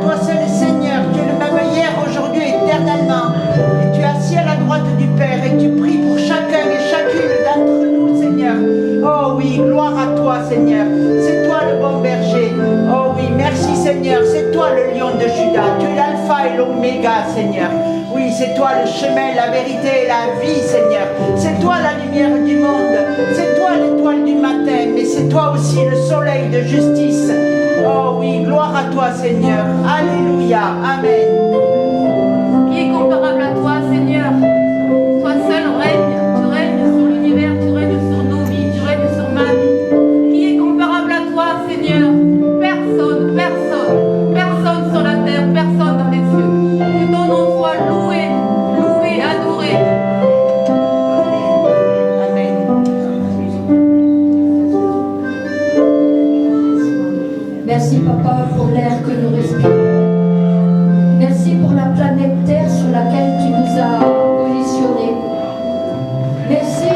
toi seul es Seigneur. Tu es le même hier, aujourd'hui et éternellement. Et tu es assis à la droite du Père et tu pries pour chacun et chacune d'entre nous, Seigneur. Oh oui, gloire à toi, Seigneur. C'est toi le bon berger. Oh oui, merci, Seigneur. C'est toi le lion de Juda. Tu es l'alpha et l'oméga, Seigneur. Oui, c'est toi le chemin, la vérité et la vie, Seigneur. C'est toi la lumière du monde. C'est toi l'étoile du matin, mais c'est toi aussi le soleil de justice. Oh oui, gloire à toi, Seigneur. Alléluia. Amen. Qui est comparable à toi, Seigneur? Toi seul règnes. Tu règnes sur l'univers, tu règnes sur nos vies, tu règnes sur ma vie. Qui est comparable à toi, Seigneur? Personne, personne. Personne sur la terre, personne dans les cieux. Que ton nom soit loué, loué, adoré. Merci papa pour l'air que nous respirons. Merci pour la planète Terre sur laquelle tu nous as positionnés. Merci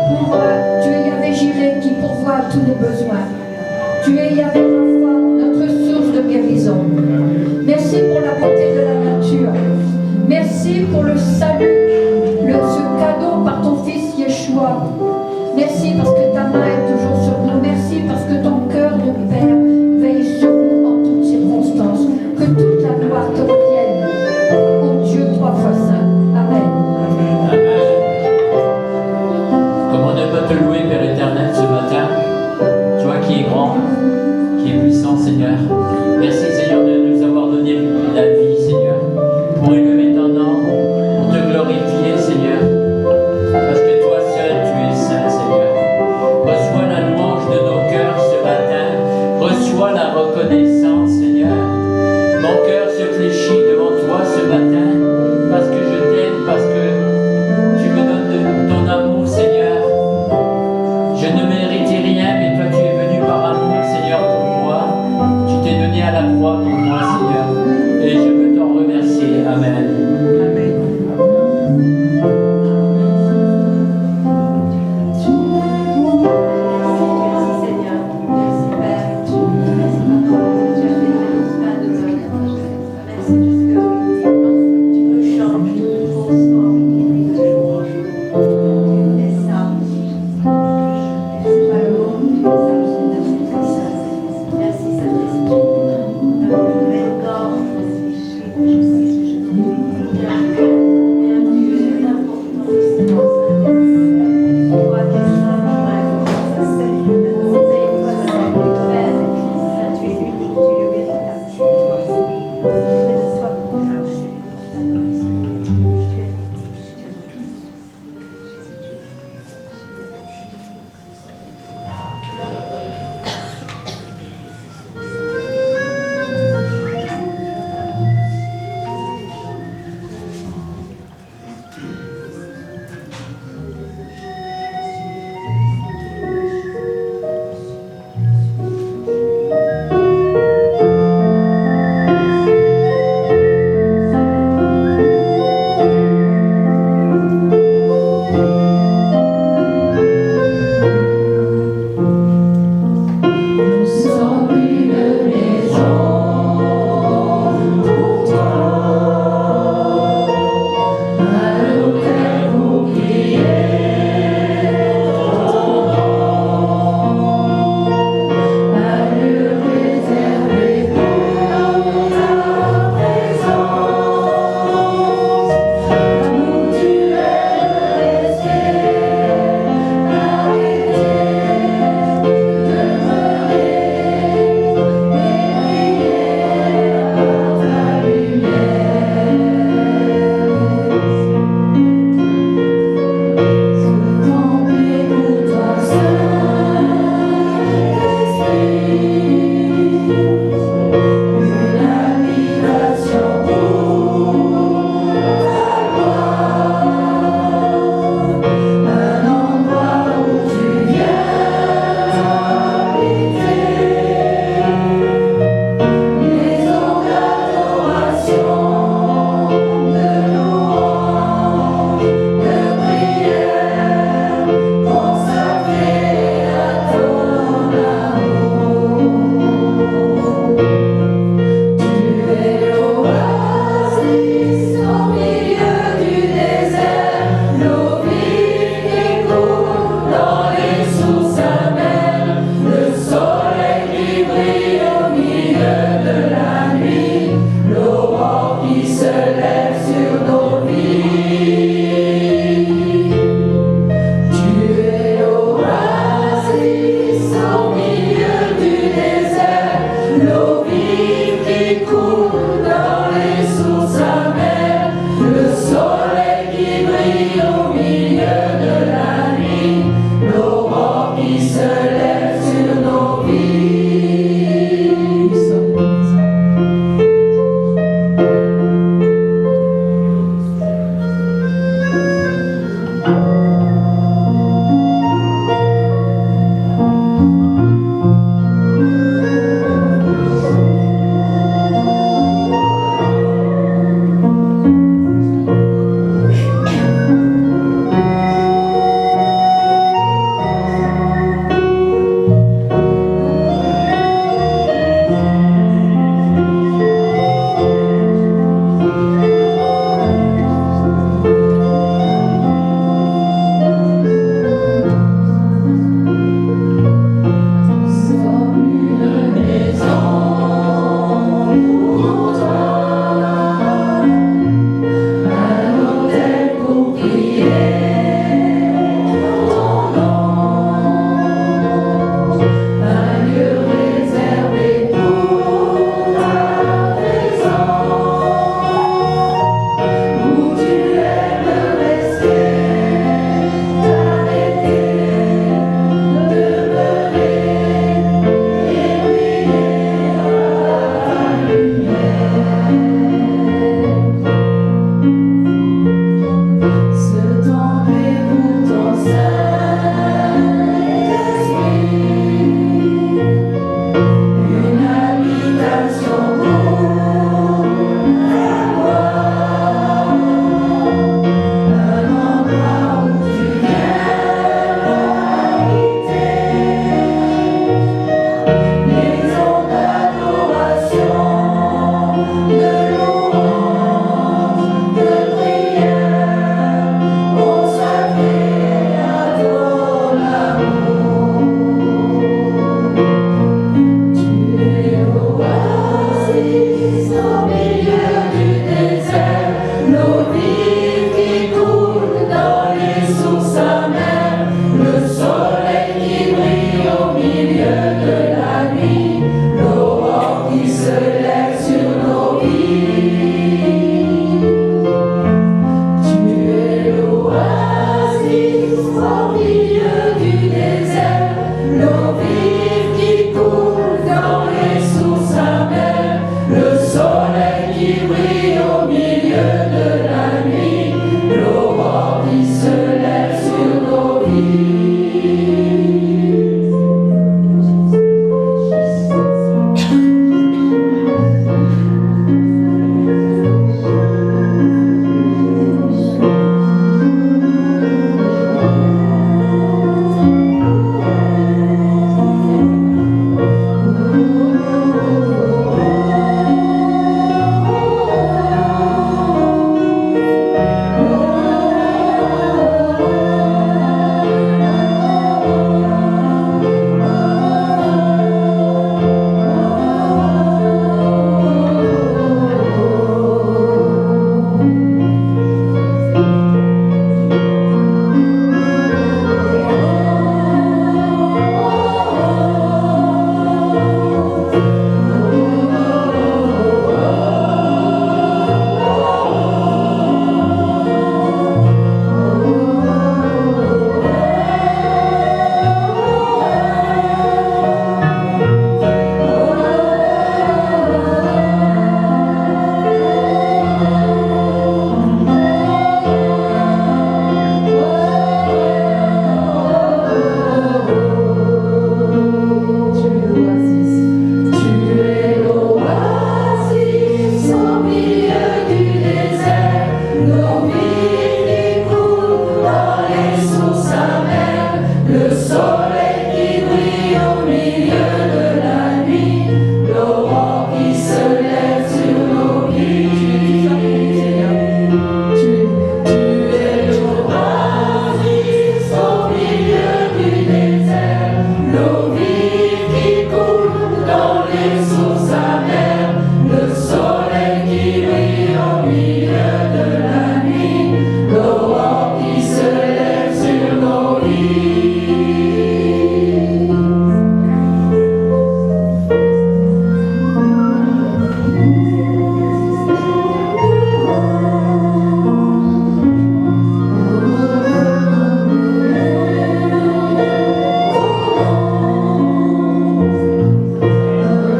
pour tu es Yahvé Jireh qui pourvoit à tous nos besoins. Tu es Yahvé Rapha, notre source de guérison. Merci pour la beauté de la nature. Merci pour le salut, ce cadeau par ton fils Yeshua. Merci parce que ta main est toujours sur nous. Merci parce que ton cœur de Père veille sur nous en toutes circonstances. Que toute la gloire te revienne. Ô Dieu, trois fois saint. Amen. Comment ne pas te louer, Père éternel, ce matin, toi qui es grand, qui es puissant, Seigneur. Merci, Seigneur, de nous avoir donné la vie, Seigneur, pour élever ton nom, pour te glorifier, Seigneur, parce que toi seul, tu es saint, Seigneur. Reçois la louange de nos cœurs ce matin, reçois la reconnaissance, Seigneur. Mon cœur se fléchit devant toi ce matin, parce que je t'aime, parce que tu me donnes de ton amour, Seigneur. Je ne méritais rien, mais toi tu es venu par amour, Seigneur, pour moi. Tu t'es donné à la croix pour moi, Seigneur. Et je veux t'en remercier. Amen. Merci, Saint-Esprit.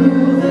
Nous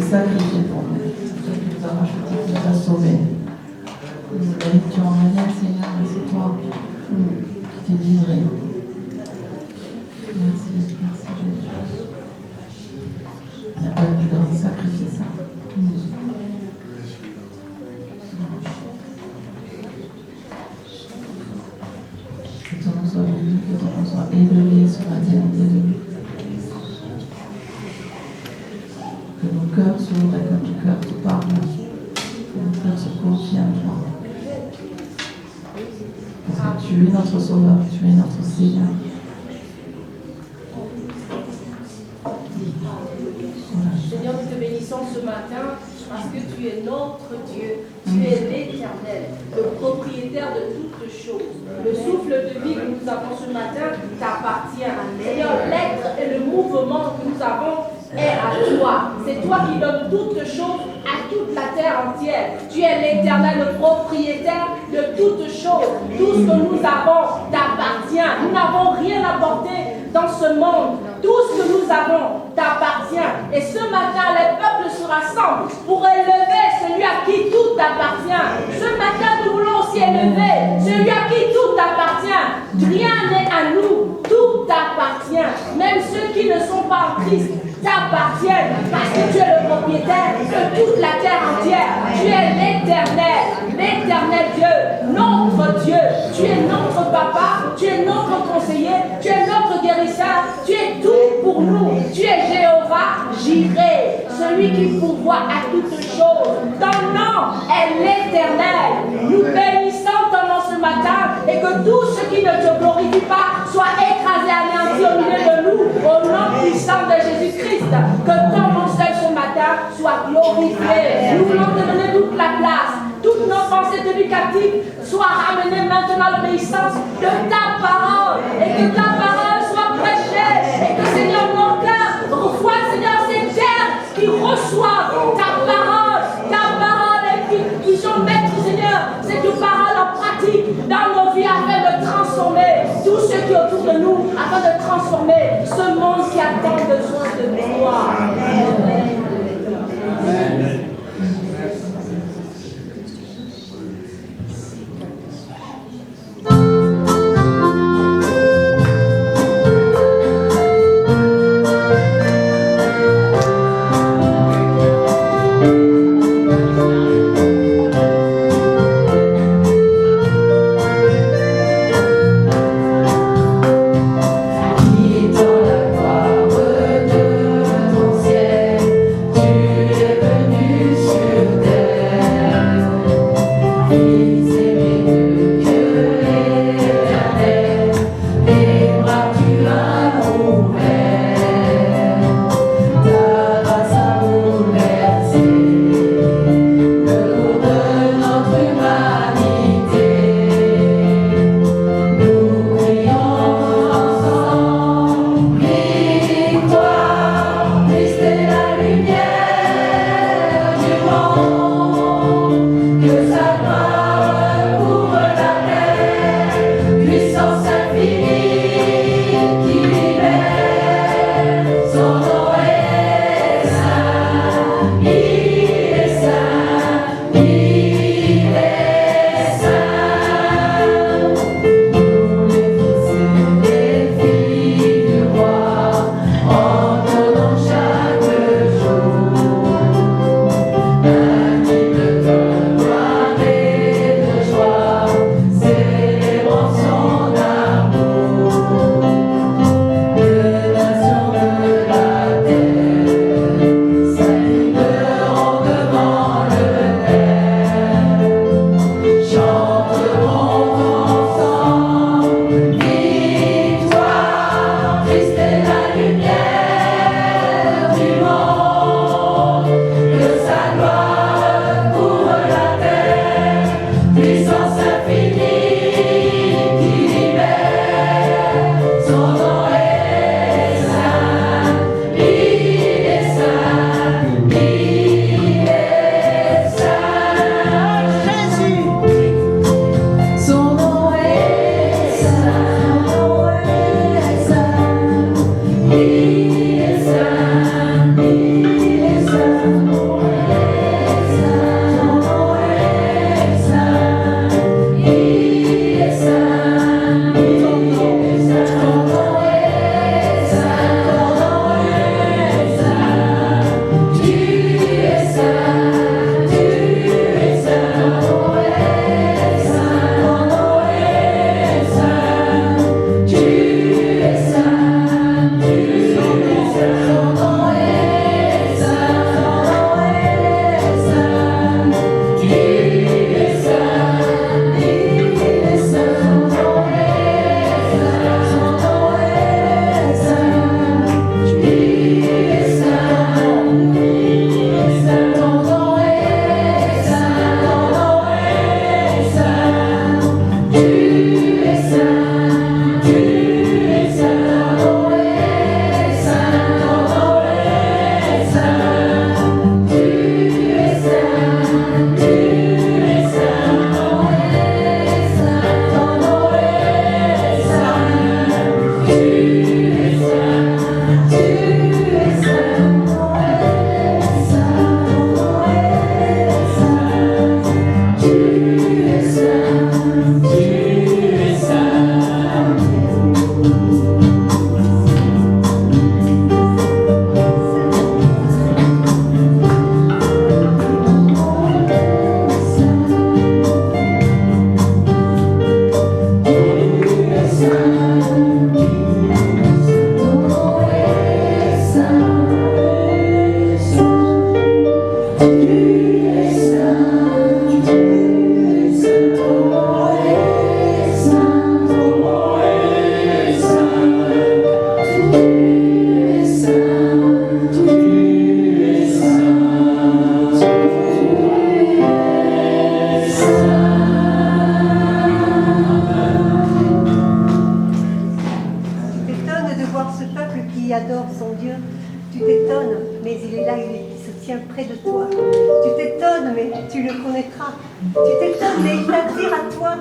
sacrifié pour nous. C'est toi qui nous as rachetés, qui nous as sauvés. Nous ne méritions rien, Seigneur, mais c'est toi qui t'es livré. Merci, merci Jésus. Il n'y a pas de plus grand sacrifice. Que ton nom soit béni, que ton nom soit élevé sur la terre de Dieu. Que nos cœurs s'ouvrent et que nos cœurs te parlent. Que nos cœurs se confient en toi. Parce que tu es notre Sauveur, tu es notre Seigneur. Seigneur, nous te bénissons ce matin parce que tu es notre Dieu, tu es l'Éternel, le propriétaire de toutes choses. Le souffle de vie que nous avons ce matin t'appartient. Seigneur, l'être et le mouvement que nous avons est à toi. C'est toi qui donnes toutes choses à toute la terre entière. Tu es l'Éternel, le propriétaire de toutes choses. Tout ce que nous avons t'appartient. Nous n'avons rien apporté dans ce monde. Tout ce que nous avons t'appartient. Et ce matin, les peuples se rassemblent pour élever celui à qui tout appartient. Ce matin, nous voulons aussi élever celui à qui tout appartient. Rien n'est à nous, tout t'appartient. Même ceux qui ne sont pas en Christ t'appartiennent parce que tu es le propriétaire de toute la terre entière. Tu es l'éternel Dieu, notre Dieu. Tu es notre papa, tu es notre conseiller, tu es notre guérisseur, tu es tout pour nous. Tu es Jéhovah Jireh, celui qui pourvoit à toutes choses. Ton nom est l'Éternel. Nous bénissons ton nom ce matin et que tout ce qui ne te glorifie pas soit écrasé, anéanti au milieu de nous, au nom puissant de Jésus-Christ. Que ton nom seul ce matin soit glorifié. Nous voulons te donner toute la place. Toutes nos pensées tenues captives soient ramenées maintenant à l'obéissance de ta parole. Et que ta parole soit prêchée. Et que Seigneur, mon cœur reçoive, Seigneur, ces terres qui reçoivent ta parole et qui sont mettre, Seigneur, cette parole en pratique dans nos vies afin de transformer tout ce qui est autour de nous, afin de transformer ce monde qui a tant besoin de toi. Amen. Qui qui adore son Dieu. Tu t'étonnes, mais il est là, il se tient près de toi. Tu t'étonnes, mais tu le connaîtras. Tu t'étonnes, mais il t'attire à toi.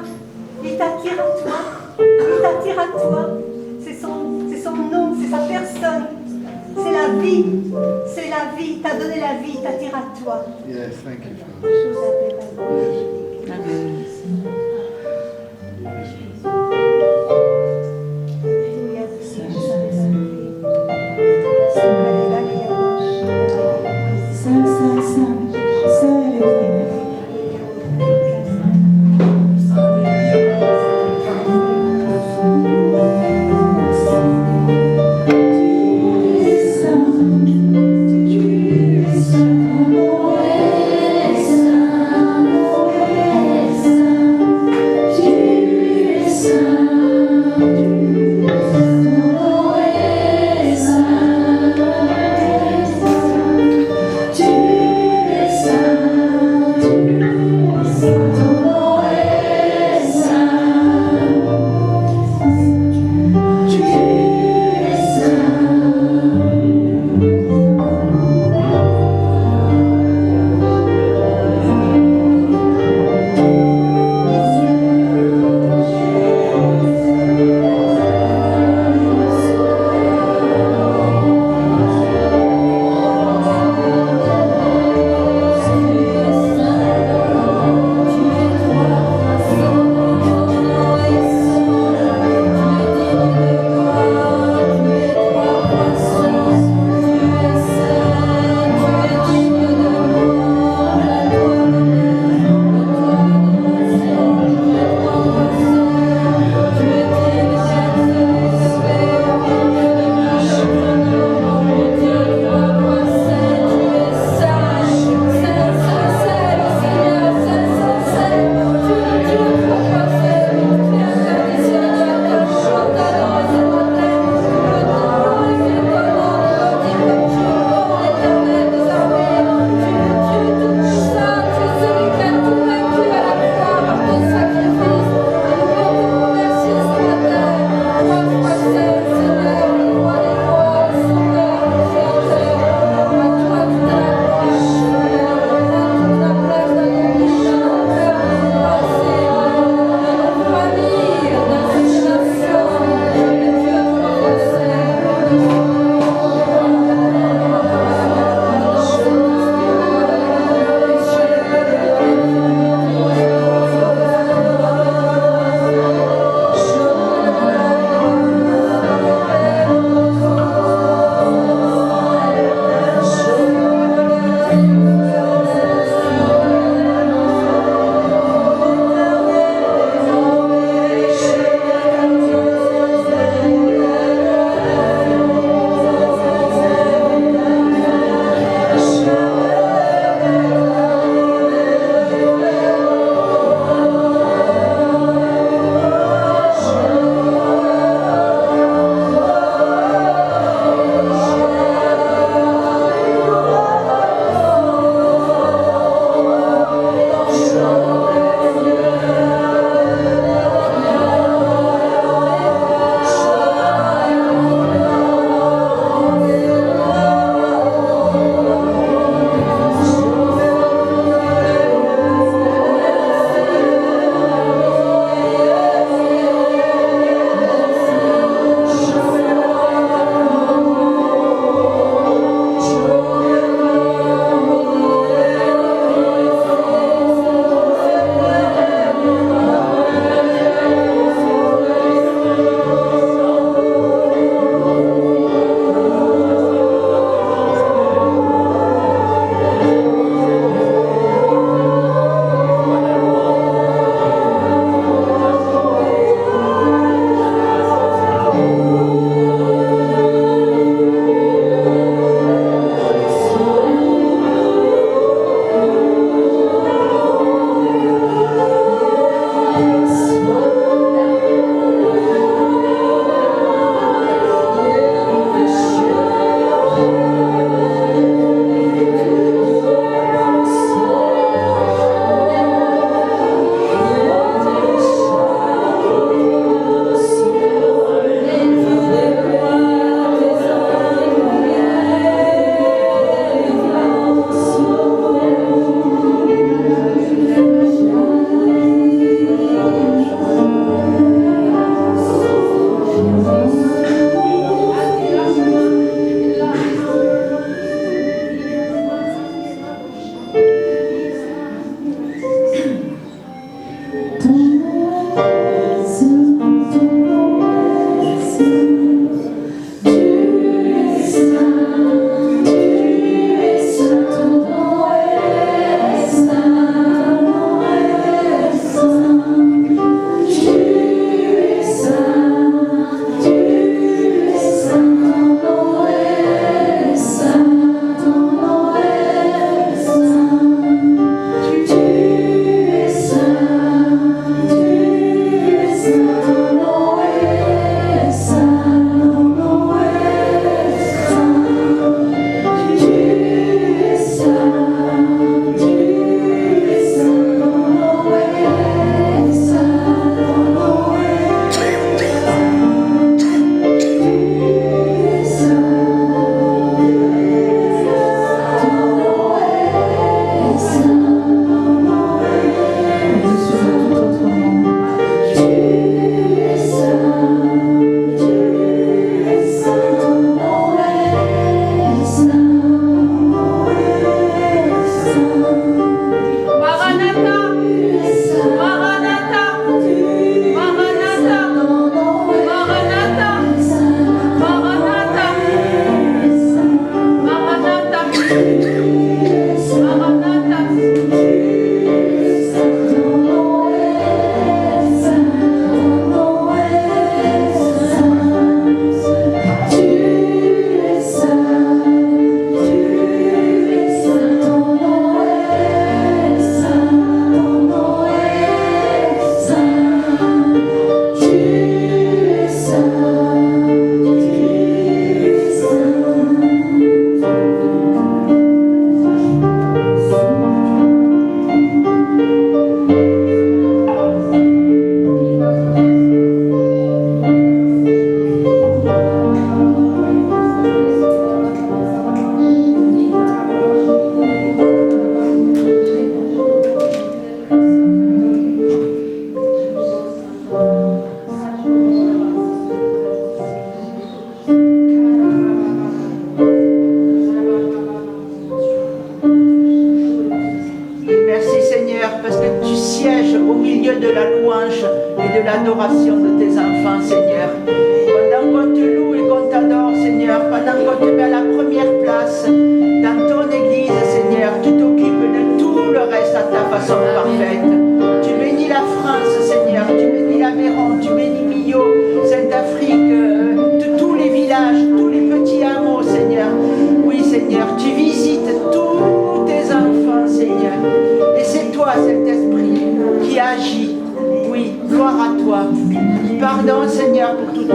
Il t'attire à toi. Il t'attire à toi. C'est son nom, c'est sa personne. C'est la vie. C'est la vie. Il t'a donné la vie, il t'attire à toi. Yes, thank you, Father. Saint,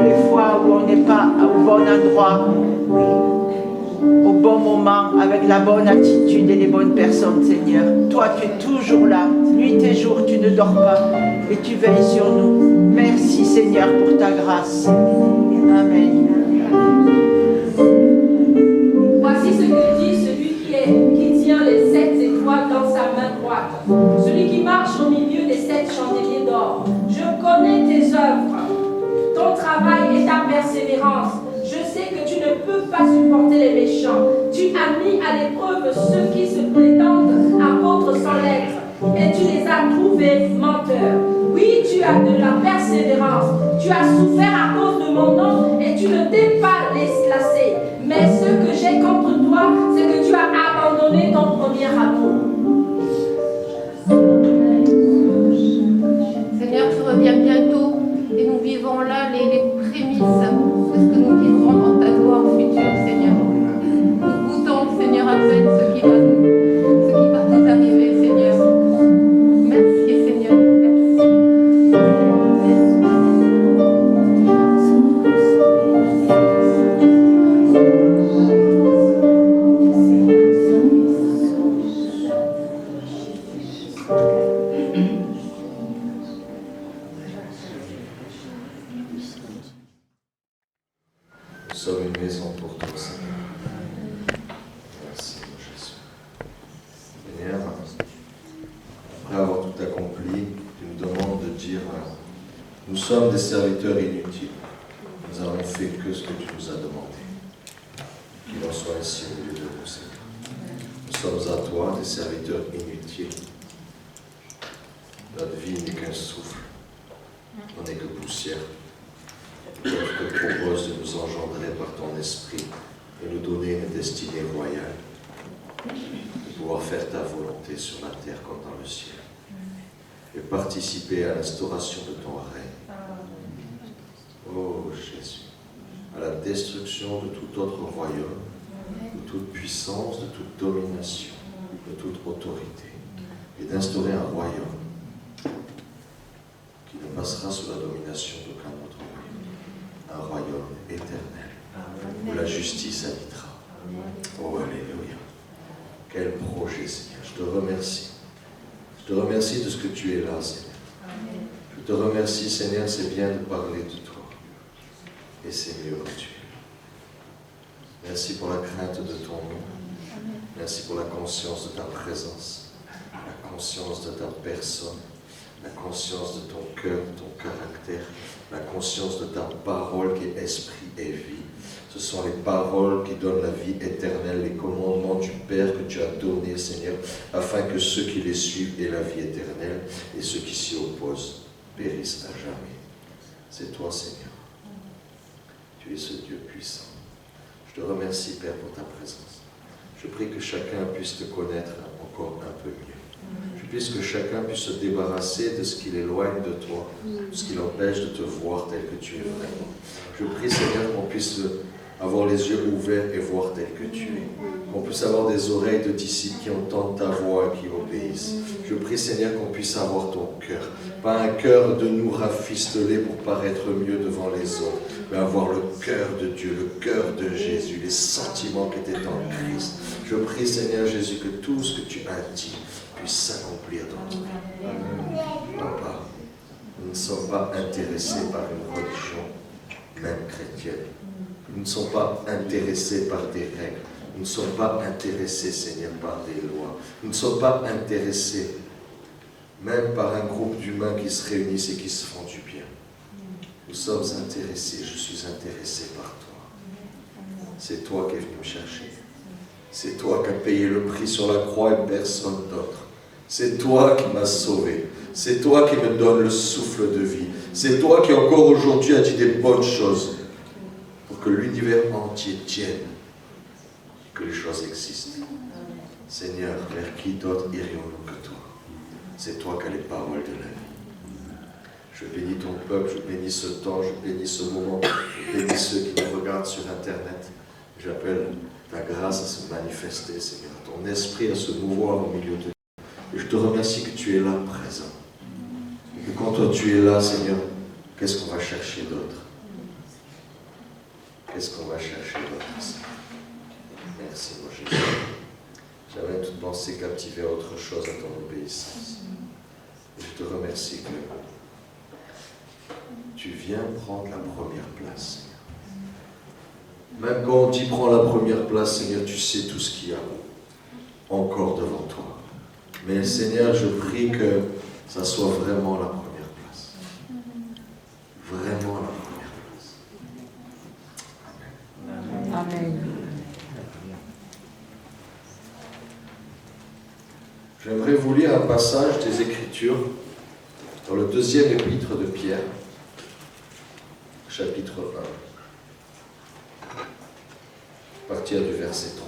les fois où on n'est pas au bon endroit, au bon moment, avec la bonne attitude et les bonnes personnes, Seigneur. Toi, tu es toujours là, nuit et jour, tu ne dors pas et tu veilles sur nous. Merci, Seigneur, pour ta grâce. Amen. Voici ce que dit celui qui tient les 7 étoiles dans sa main droite, celui qui marche au milieu des 7 chandeliers d'or. Je connais tes œuvres, ton travail et ta persévérance. Je sais que tu ne peux pas supporter les méchants. Tu as mis à l'épreuve ceux qui se prétendent apôtres sans lettres, et tu les as trouvés menteurs. Oui, tu as de la persévérance. Tu as souffert à cause de mon nom et tu ne t'es pas lassé. Mais ce que j'ai contre toi, c'est que tu as abandonné ton premier amour. Seigneur, tu reviens bientôt et nous vivons là les prémices de ce que nous vivrons dans ta gloire future, Seigneur. Nous goûtons, Seigneur, à peine ce qui va nous arriver, Seigneur. Merci, Seigneur. Nous sommes une maison pour toi, Seigneur. Merci, mon Jésus. Seigneur, après avoir tout accompli, tu nous demandes de dire nous sommes des serviteurs inutiles. Nous avons fait que ce que tu nous as demandé. Qu'il en soit ainsi au milieu de nous, Seigneur. Nous sommes à toi, des serviteurs inutiles. Notre vie n'est qu'un souffle. On n'est que poussière. Je te propose de nous engendrer par ton esprit et nous donner une destinée royale, de pouvoir faire ta volonté sur la terre comme dans le ciel, et participer à l'instauration de ton règne. Oh Jésus, à la destruction de tout autre royaume, de toute puissance, de toute domination, de toute autorité, et d'instaurer un royaume qui ne passera sous la domination d'aucun autre royaume. Un royaume éternel, où la justice habitera. Oh, alléluia. Quel projet, Seigneur. Je te remercie. Je te remercie de ce que tu es là, Seigneur. Je te remercie, Seigneur, c'est bien de parler de toi. Et c'est mieux que tu es. Merci pour la crainte de ton nom. Merci pour la conscience de ta présence, la conscience de ta personne, la conscience de ton cœur, de ton caractère, la conscience de ta parole qui est esprit et vie. Ce sont les paroles qui donnent la vie éternelle, les commandements du Père que tu as donnés, Seigneur, afin que ceux qui les suivent aient la vie éternelle et ceux qui s'y opposent périssent à jamais. C'est toi, Seigneur. Tu es ce Dieu puissant. Je te remercie, Père, pour ta présence. Je prie que chacun puisse te connaître encore un peu mieux. Je prie que chacun puisse se débarrasser de ce qui l'éloigne de toi, de ce qui l'empêche de te voir tel que tu es vraiment. Je prie, Seigneur, qu'on puisse avoir les yeux ouverts et voir tel que tu es. Qu'on puisse avoir des oreilles de disciples qui entendent ta voix et qui obéissent. Je prie, Seigneur, qu'on puisse avoir ton cœur. Pas un cœur de nous rafisteler pour paraître mieux devant les autres, mais avoir le cœur de Dieu, le cœur de Jésus, les sentiments qui étaient en Christ. Je prie, Seigneur Jésus, que tout ce que tu as dit puisse s'accomplir dans notre vie. Papa, nous ne sommes pas intéressés par une religion, même chrétienne. Nous ne sommes pas intéressés par des règles. Nous ne sommes pas intéressés, Seigneur, par des lois. Nous ne sommes pas intéressés, même par un groupe d'humains qui se réunissent et qui se font du bien. Nous sommes intéressés, je suis intéressé par toi. C'est toi qui es venu me chercher. C'est toi qui as payé le prix sur la croix et personne d'autre. C'est toi qui m'as sauvé. C'est toi qui me donnes le souffle de vie. C'est toi qui encore aujourd'hui as dit des bonnes choses pour que l'univers entier tienne, que les choses existent. Seigneur, vers qui d'autre irions-nous que toi? C'est toi qui as les paroles de la vie. Je bénis ton peuple, je bénis ce temps, je bénis ce moment, je bénis ceux qui nous regardent sur Internet. J'appelle ta grâce à se manifester, Seigneur, ton esprit à se mouvoir au milieu de nous. Et je te remercie que tu es là présent. Et que quand toi tu es là, Seigneur, qu'est-ce qu'on va chercher d'autre? qu'est-ce qu'on va chercher dans ça? Merci, mon Jésus. J'avais toute pensée captivée à autre chose, à ton obéissance. Et je te remercie que tu viens prendre la première place, Seigneur. Même quand on dit prends la première place, Seigneur, tu sais tout ce qu'il y a encore devant toi. Mais Seigneur, je prie que ça soit vraiment la première place. Vraiment la première place. Amen. Amen. J'aimerais vous lire un passage des Écritures dans le 2e épître de Pierre, chapitre 1, à partir du verset 3.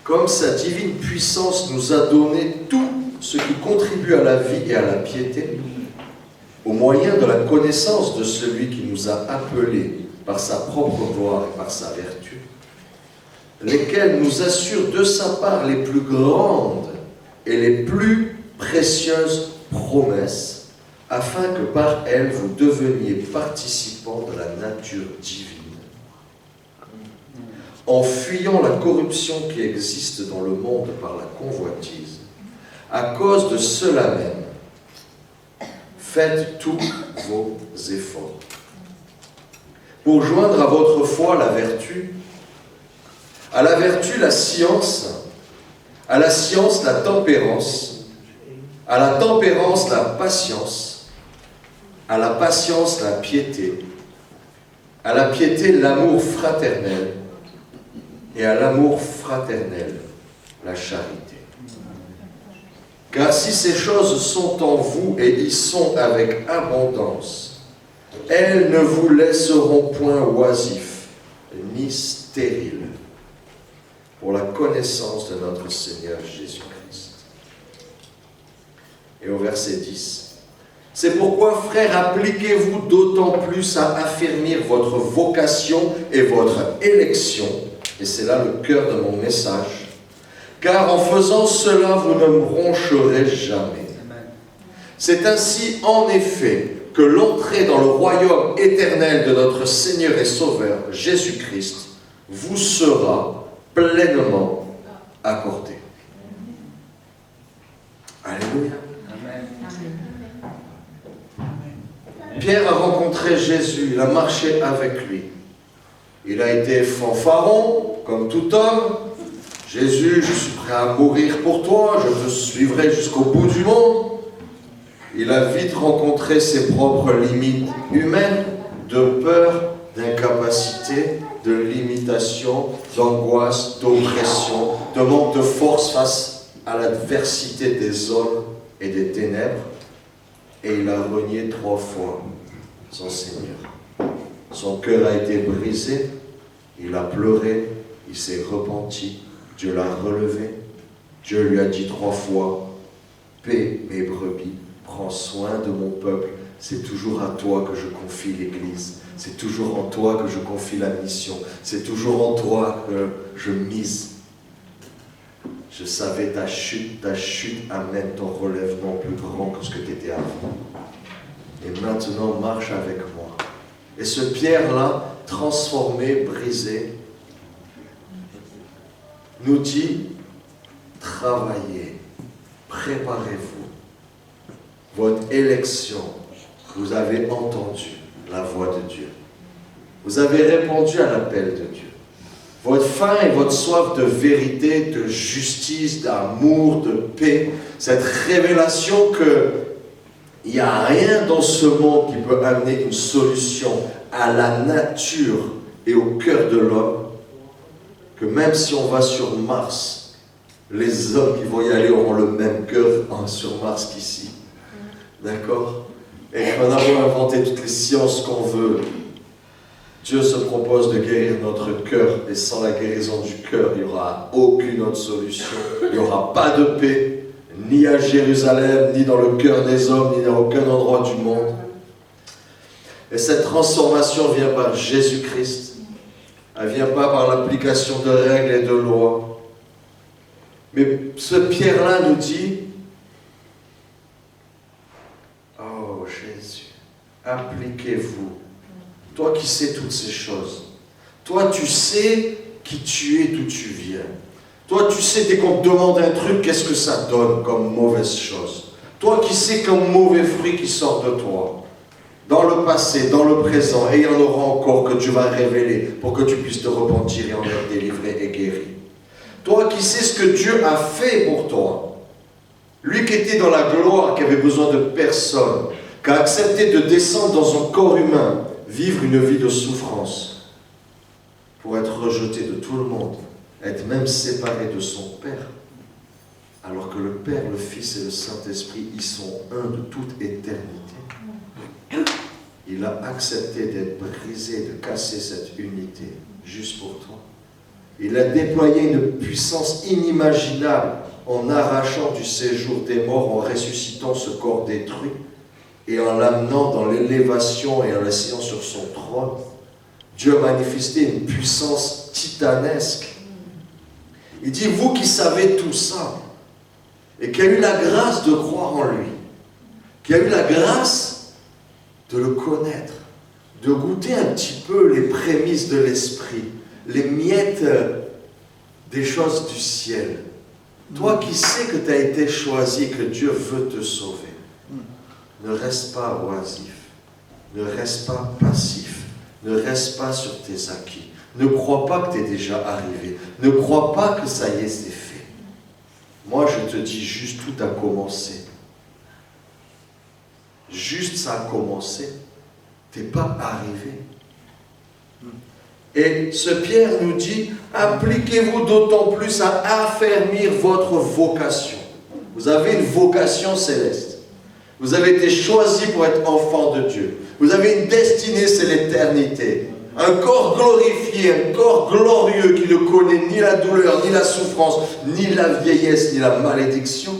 Comme sa divine puissance nous a donné tout ce qui contribue à la vie et à la piété, au moyen de la connaissance de celui qui nous a appelés par sa propre gloire et par sa vertu, lesquels nous assurent de sa part les plus grandes et les plus précieuses promesses, afin que par elles vous deveniez participants de la nature divine, en fuyant la corruption qui existe dans le monde par la convoitise. À cause de cela même, faites tous vos efforts. Pour joindre à votre foi la vertu, à la vertu la science, à la science la tempérance, à la tempérance la patience, à la patience la piété, à la piété l'amour fraternel, et à l'amour fraternel la charité. Car si ces choses sont en vous et y sont avec abondance, elles ne vous laisseront point oisifs ni stériles pour la connaissance de notre Seigneur Jésus-Christ. Et au verset 10, c'est pourquoi, frères, appliquez-vous d'autant plus à affermir votre vocation et votre élection, et c'est là le cœur de mon message, car en faisant cela, vous ne broncherez jamais. C'est ainsi, en effet, que l'entrée dans le royaume éternel de notre Seigneur et Sauveur, Jésus-Christ, vous sera pleinement accordée. Alléluia. Pierre a rencontré Jésus, il a marché avec lui. Il a été fanfaron, comme tout homme. Jésus, je suis prêt à mourir pour toi, je te suivrai jusqu'au bout du monde. Il a vite rencontré ses propres limites humaines, de peur, d'incapacité, de limitation, d'angoisse, d'oppression, de manque de force face à l'adversité des hommes et des ténèbres. Et il a renié 3 fois son Seigneur. Son cœur a été brisé, il a pleuré, il s'est repenti, Dieu l'a relevé. Dieu lui a dit 3 fois, paix mes brebis, prends soin de mon peuple, c'est toujours à toi que je confie l'Église, c'est toujours en toi que je confie la mission, c'est toujours en toi que je mise. Je savais ta chute amène ton relèvement plus grand que ce que tu étais avant. Et maintenant, marche avec moi. Et ce Pierre-là, transformé, brisé, nous dit, travaillez, préparez-vous. Votre élection, vous avez entendu la voix de Dieu. Vous avez répondu à l'appel de Dieu. Votre faim et votre soif de vérité, de justice, d'amour, de paix, cette révélation qu'il n'y a rien dans ce monde qui peut amener une solution à la nature et au cœur de l'homme, que même si on va sur Mars, les hommes qui vont y aller auront le même cœur sur Mars qu'ici. D'accord? Et qu'on a beau inventer toutes les sciences qu'on veut, Dieu se propose de guérir notre cœur, et sans la guérison du cœur, il n'y aura aucune autre solution. Il n'y aura pas de paix, ni à Jérusalem, ni dans le cœur des hommes, ni dans aucun endroit du monde. Et cette transformation vient par Jésus-Christ. Elle ne vient pas par l'application de règles et de lois. Mais ce Pierre-là nous dit, oh Jésus, appliquez-vous Toi qui sais toutes ces choses. Toi, tu sais qui tu es, d'où tu viens. Toi, tu sais, dès qu'on te demande un truc, qu'est-ce que ça donne comme mauvaise chose. Toi qui sais comme mauvais fruit qui sort de toi. Dans le passé, dans le présent, et il y en aura encore que tu vas révéler pour que tu puisses te repentir et en être délivré et guéri. Toi qui sais ce que Dieu a fait pour toi. Lui qui était dans la gloire, qui avait besoin de personne, qui a accepté de descendre dans un corps humain, vivre une vie de souffrance, pour être rejeté de tout le monde, être même séparé de son Père, alors que le Père, le Fils et le Saint-Esprit, ils sont un de toute éternité. Il a accepté d'être brisé, de casser cette unité, juste pour toi. Il a déployé une puissance inimaginable en arrachant du séjour des morts, en ressuscitant ce corps détruit et en l'amenant dans l'élévation et en l'asseyant sur son trône. Dieu a manifesté une puissance titanesque. Il dit, vous qui savez tout ça, et qui a eu la grâce de croire en lui, qui a eu la grâce de le connaître, de goûter un petit peu les prémices de l'esprit, les miettes des choses du ciel. Toi qui sais que tu as été choisi, que Dieu veut te sauver, ne reste pas oisif, ne reste pas passif, ne reste pas sur tes acquis. Ne crois pas que tu es déjà arrivé. Ne crois pas que ça y est, c'est fait. Moi, je te dis juste, tout a commencé. Juste ça a commencé. Tu n'es pas arrivé. Et ce Pierre nous dit, appliquez-vous d'autant plus à affermir votre vocation. Vous avez une vocation céleste. Vous avez été choisi pour être enfant de Dieu. Vous avez une destinée, c'est l'éternité. Un corps glorifié, un corps glorieux qui ne connaît ni la douleur, ni la souffrance, ni la vieillesse, ni la malédiction,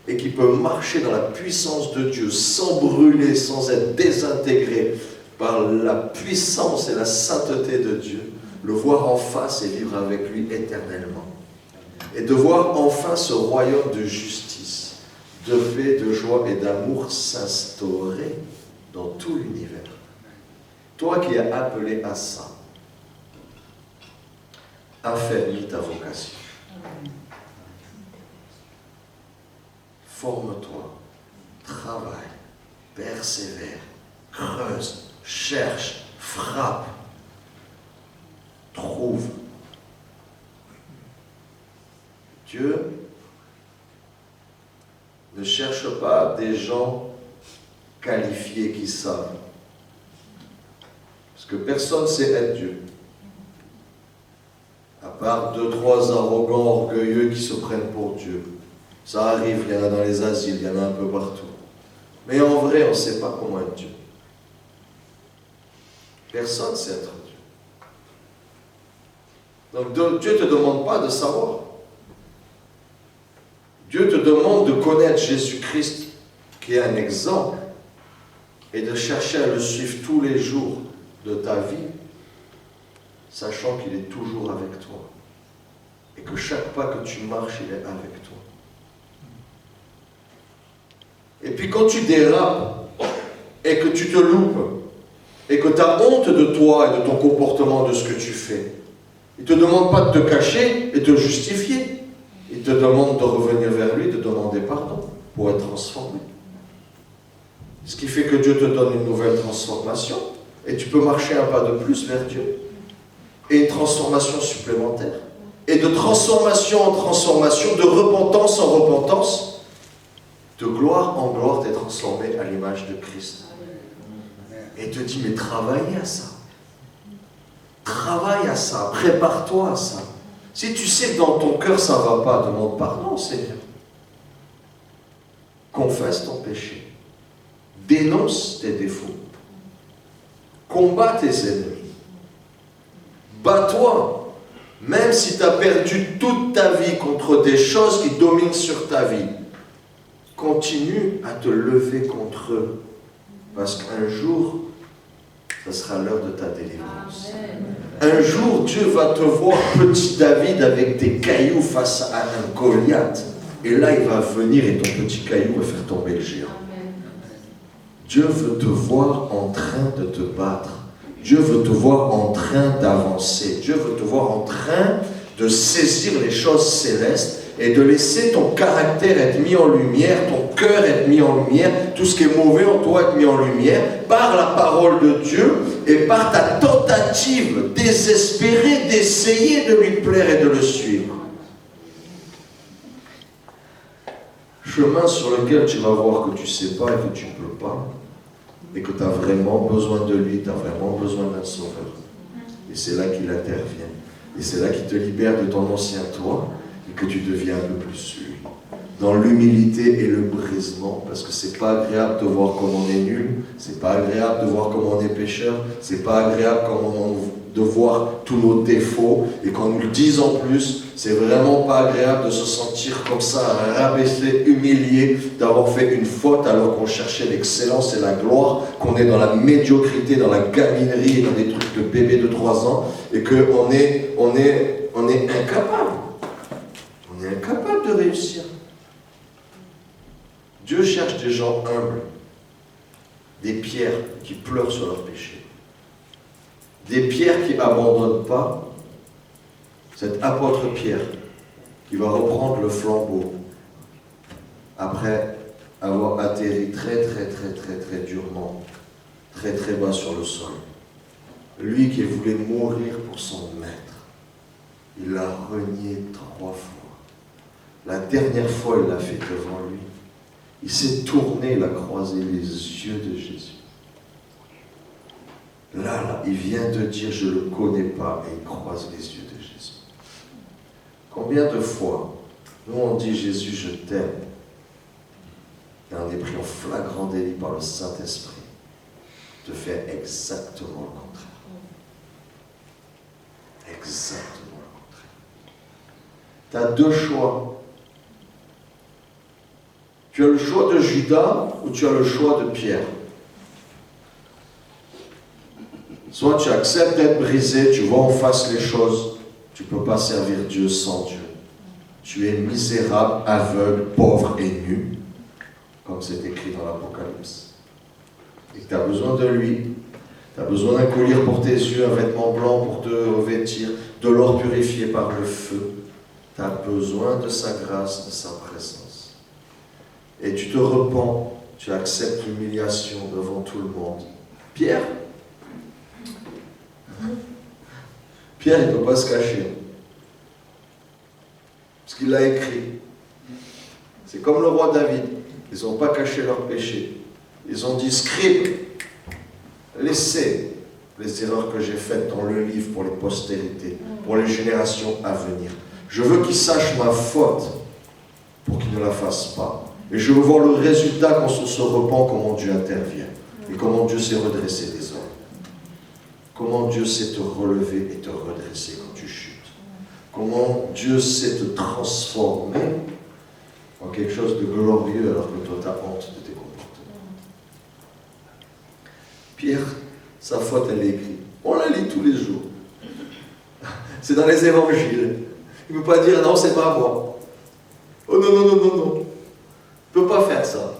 et qui peut marcher dans la puissance de Dieu sans brûler, sans être désintégré par la puissance et la sainteté de Dieu, le voir en face et vivre avec lui éternellement. Et de voir enfin ce royaume de justice, de paix, de joie et d'amour s'instaurer dans tout l'univers. Toi qui es appelé à ça, affermis ta vocation. Forme-toi, travaille, persévère, creuse, cherche, frappe, trouve. Dieu ne cherche pas des gens qualifiés qui savent. Parce que personne ne sait être Dieu. À part 2-3 arrogants, orgueilleux qui se prennent pour Dieu. Ça arrive, il y en a dans les asiles, il y en a un peu partout. Mais en vrai, on ne sait pas comment être Dieu. Personne ne sait être Dieu. Donc Dieu ne te demande pas de savoir. Dieu te demande de connaître Jésus-Christ, qui est un exemple, et de chercher à le suivre tous les jours de ta vie, sachant qu'il est toujours avec toi. Et que chaque pas que tu marches, il est avec toi. Et puis quand tu dérapes, et que tu te loupes, et que tu as honte de toi et de ton comportement, de ce que tu fais, il ne te demande pas de te cacher et de te justifier. Il te demande de revenir vers lui, de demander pardon pour être transformé. Ce qui fait que Dieu te donne une nouvelle transformation et tu peux marcher un pas de plus vers Dieu. Et une transformation supplémentaire. Et de transformation en transformation, de repentance en repentance, de gloire en gloire, tu es transformé à l'image de Christ. Et te dit, mais travaille à ça. Travaille à ça, prépare-toi à ça. Si tu sais que dans ton cœur ça ne va pas, demande pardon, Seigneur. Confesse ton péché. Dénonce tes défauts. Combat tes ennemis. Bats-toi. Même si tu as perdu toute ta vie contre des choses qui dominent sur ta vie, continue à te lever contre eux. Parce qu'un jour, ce sera l'heure de ta délivrance. Un jour, Dieu va te voir, petit David, avec des cailloux face à un Goliath. Et là, il va venir et ton petit caillou va faire tomber le géant. Dieu veut te voir en train de te battre Dieu veut te voir en train d'avancer. Dieu veut te voir en train de saisir les choses célestes et de laisser ton caractère être mis en lumière, ton cœur être mis en lumière, tout ce qui est mauvais en toi être mis en lumière par la parole de Dieu et par ta tentative désespérée d'essayer de lui plaire et de le suivre. Chemin sur lequel tu vas voir que tu ne sais pas et que tu ne peux pas, et que tu as vraiment besoin de lui, tu as vraiment besoin d'un sauveur. Et c'est là qu'il intervient. Et c'est là qu'il te libère de ton ancien toi, et que tu deviens un peu plus lui. Dans l'humilité et le brisement, parce que c'est pas agréable de voir comme on est nul, c'est pas agréable de voir comme on est pécheur, c'est pas agréable de voir tous nos défauts, et qu'on nous le dise en plus, c'est vraiment pas agréable de se sentir comme ça, rabaissé, humilié, d'avoir fait une faute alors qu'on cherchait l'excellence et la gloire, qu'on est dans la médiocrité, dans la gaminerie, dans des trucs de bébé de 3 ans, et qu'on est incapable. On est incapable de réussir. Dieu cherche des gens humbles, des pierres qui pleurent sur leurs péchés, des pierres qui n'abandonnent pas. Cet apôtre Pierre qui va reprendre le flambeau après avoir atterri très durement, très bas sur le sol. Lui qui voulait mourir pour son maître, il l'a renié 3 fois. La dernière fois, il l'a fait devant lui. Il s'est tourné, il a croisé les yeux de Jésus. Là, il vient de dire, je ne le connais pas, et il croise les yeux de Jésus. Combien de fois, nous on dit, Jésus, je t'aime, et on est pris en flagrant délit par le Saint-Esprit de faire exactement le contraire. Exactement le contraire. Tu as 2 choix. Tu as le choix de Judas ou tu as le choix de Pierre. Soit tu acceptes d'être brisé, tu vois en face les choses, tu ne peux pas servir Dieu sans Dieu. Tu es misérable, aveugle, pauvre et nu, comme c'est écrit dans l'Apocalypse. Et que tu as besoin de lui, tu as besoin d'un collier pour tes yeux, un vêtement blanc pour te revêtir, de l'or purifié par le feu. Tu as besoin de sa grâce, de sa présence. Et tu te repens, tu acceptes l'humiliation devant tout le monde. Pierre, il ne peut pas se cacher. Parce qu'il l'a écrit. C'est comme le roi David. Ils n'ont pas caché leurs péchés. Ils ont dit, scribe, laissez les erreurs que j'ai faites dans le livre pour les postérités, pour les générations à venir. Je veux qu'ils sachent ma faute pour qu'ils ne la fassent pas. Et je veux voir le résultat quand on se repent, comment Dieu intervient. Et comment Dieu sait redresser des hommes. Comment Dieu sait te relever et te redresser quand tu chutes. Comment Dieu sait te transformer en quelque chose de glorieux alors que toi tu as honte de tes comportements. Pierre, sa faute elle est écrite. On la lit tous les jours. C'est dans les évangiles. Il ne peut pas dire non, c'est pas moi. Oh non. Il ne peut pas faire ça.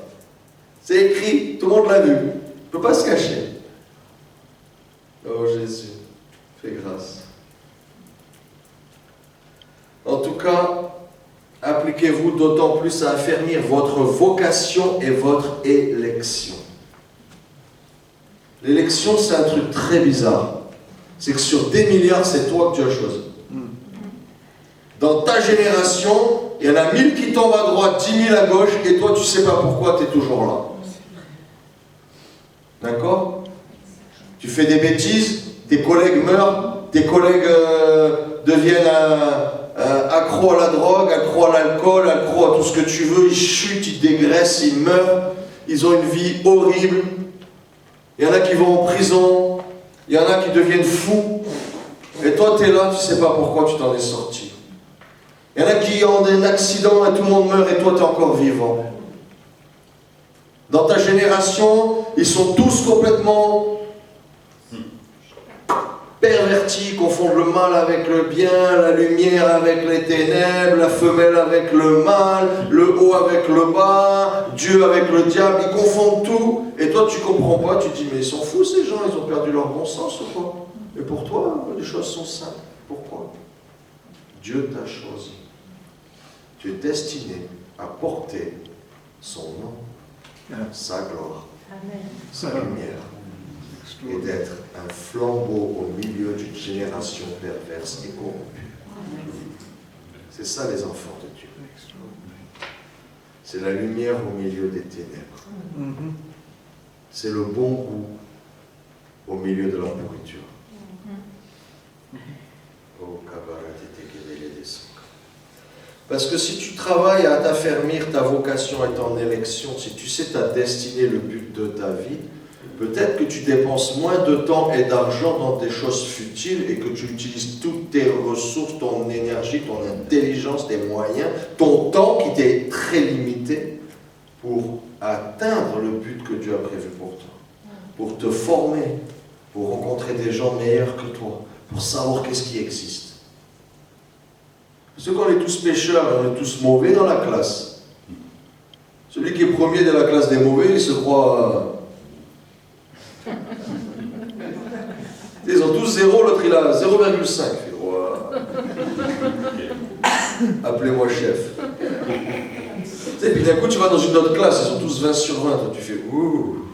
C'est écrit, tout le monde l'a vu. Il ne peut pas se cacher. Oh Jésus, fais grâce. En tout cas, appliquez-vous d'autant plus à affermir votre vocation et votre élection. L'élection, c'est un truc très bizarre. C'est que sur des milliards, c'est toi que tu as choisi. Dans ta génération, il y en a 1000 qui tombent à droite, 10 000 à gauche, et toi, tu ne sais pas pourquoi tu es toujours là. D'accord? Tu fais des bêtises, tes collègues meurent, tes collègues deviennent accros à la drogue, accros à l'alcool, accros à tout ce que tu veux, ils chutent, ils dégraissent, ils meurent, ils ont une vie horrible. Il y en a qui vont en prison, il y en a qui deviennent fous, et toi, tu es là, tu ne sais pas pourquoi tu t'en es sorti. Il y en a qui ont un accident et tout le monde meurt et toi tu es encore vivant. Dans ta génération, ils sont tous complètement pervertis confondent le mal avec le bien, la lumière avec les ténèbres, la femelle avec le mal, le haut avec le bas, Dieu avec le diable, ils confondent tout. Et toi, tu comprends pas, tu te dis, mais ils sont fous ces gens, ils ont perdu leur bon sens ou quoi? Et pour toi, les choses sont simples. Pourquoi? Dieu t'a choisi. Tu es destiné à porter son nom, sa gloire, sa lumière, et d'être un flambeau au milieu d'une génération perverse et corrompue. C'est ça les enfants de Dieu. C'est la lumière au milieu des ténèbres. C'est le bon goût au milieu de la pourriture. Parce que si tu travailles à t'affermir ta vocation et ton élection, si tu sais ta destinée, le but de ta vie, peut-être que tu dépenses moins de temps et d'argent dans des choses futiles et que tu utilises toutes tes ressources, ton énergie, ton intelligence, tes moyens, ton temps qui t'est très limité pour atteindre le but que Dieu a prévu pour toi, pour te former, pour rencontrer des gens meilleurs que toi, pour savoir qu'est-ce qui existe. Parce qu'on est tous pécheurs et on est tous mauvais dans la classe. Celui qui est premier de la classe des mauvais, il se croit... Ils ont tous 0, l'autre il a 0,5. Appelez-moi chef. Et puis d'un coup tu vas dans une autre classe, ils sont tous 20 sur 20. Toi tu fais ouh.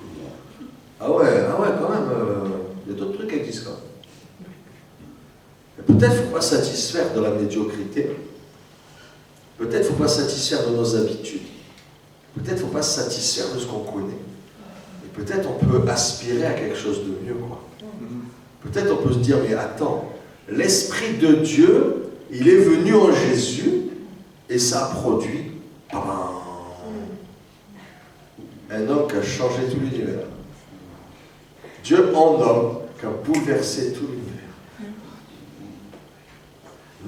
Ah ouais, quand même, il y a d'autres trucs qui existent quand même. Peut-être qu'il ne faut pas satisfaire de la médiocrité. Peut-être qu'il ne faut pas satisfaire de nos habitudes. Peut-être qu'il ne faut pas se satisfaire de ce qu'on connaît. Et peut-être on peut aspirer à quelque chose de mieux, quoi. Peut-être on peut se dire, mais attends, l'Esprit de Dieu, il est venu en Jésus et ça a produit un homme qui a changé tout l'univers. Dieu en homme qui a bouleversé tout l'univers.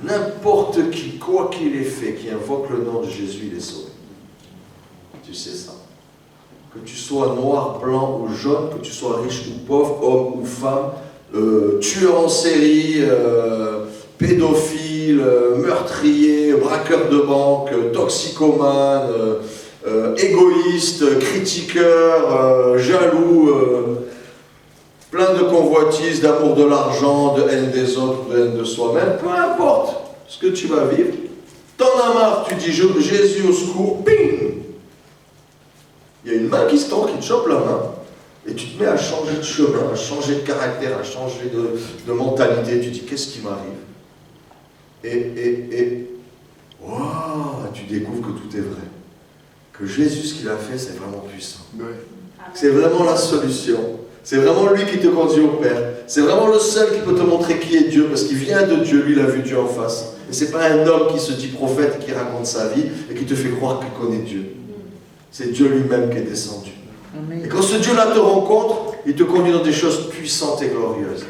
N'importe qui, quoi qu'il ait fait, qui invoque le nom de Jésus, il est sauvé. Tu sais ça. Que tu sois noir, blanc ou jaune, que tu sois riche ou pauvre, homme ou femme, tueur en série, pédophile, meurtrier, braqueur de banque, toxicomane, égoïste, critiqueur, jaloux, plein de convoitises, d'amour de l'argent, de haine des autres, de haine de soi-même, peu importe ce que tu vas vivre, t'en as marre, tu dis Jésus au secours, ping! Il y a une main qui se tend, qui te chope la main, et tu te mets à changer de chemin, à changer de caractère, à changer de mentalité, tu dis qu'est-ce qui m'arrive? Et wow, tu découvres que tout est vrai. Que Jésus, ce qu'il a fait, c'est vraiment puissant. C'est vraiment la solution. C'est vraiment lui qui te conduit au Père. C'est vraiment le seul qui peut te montrer qui est Dieu, parce qu'il vient de Dieu, lui il a vu Dieu en face. Et c'est pas un homme qui se dit prophète, qui raconte sa vie et qui te fait croire qu'il connaît Dieu. C'est Dieu lui-même qui est descendu. Amen. Et quand ce Dieu-là te rencontre, il te conduit dans des choses puissantes et glorieuses.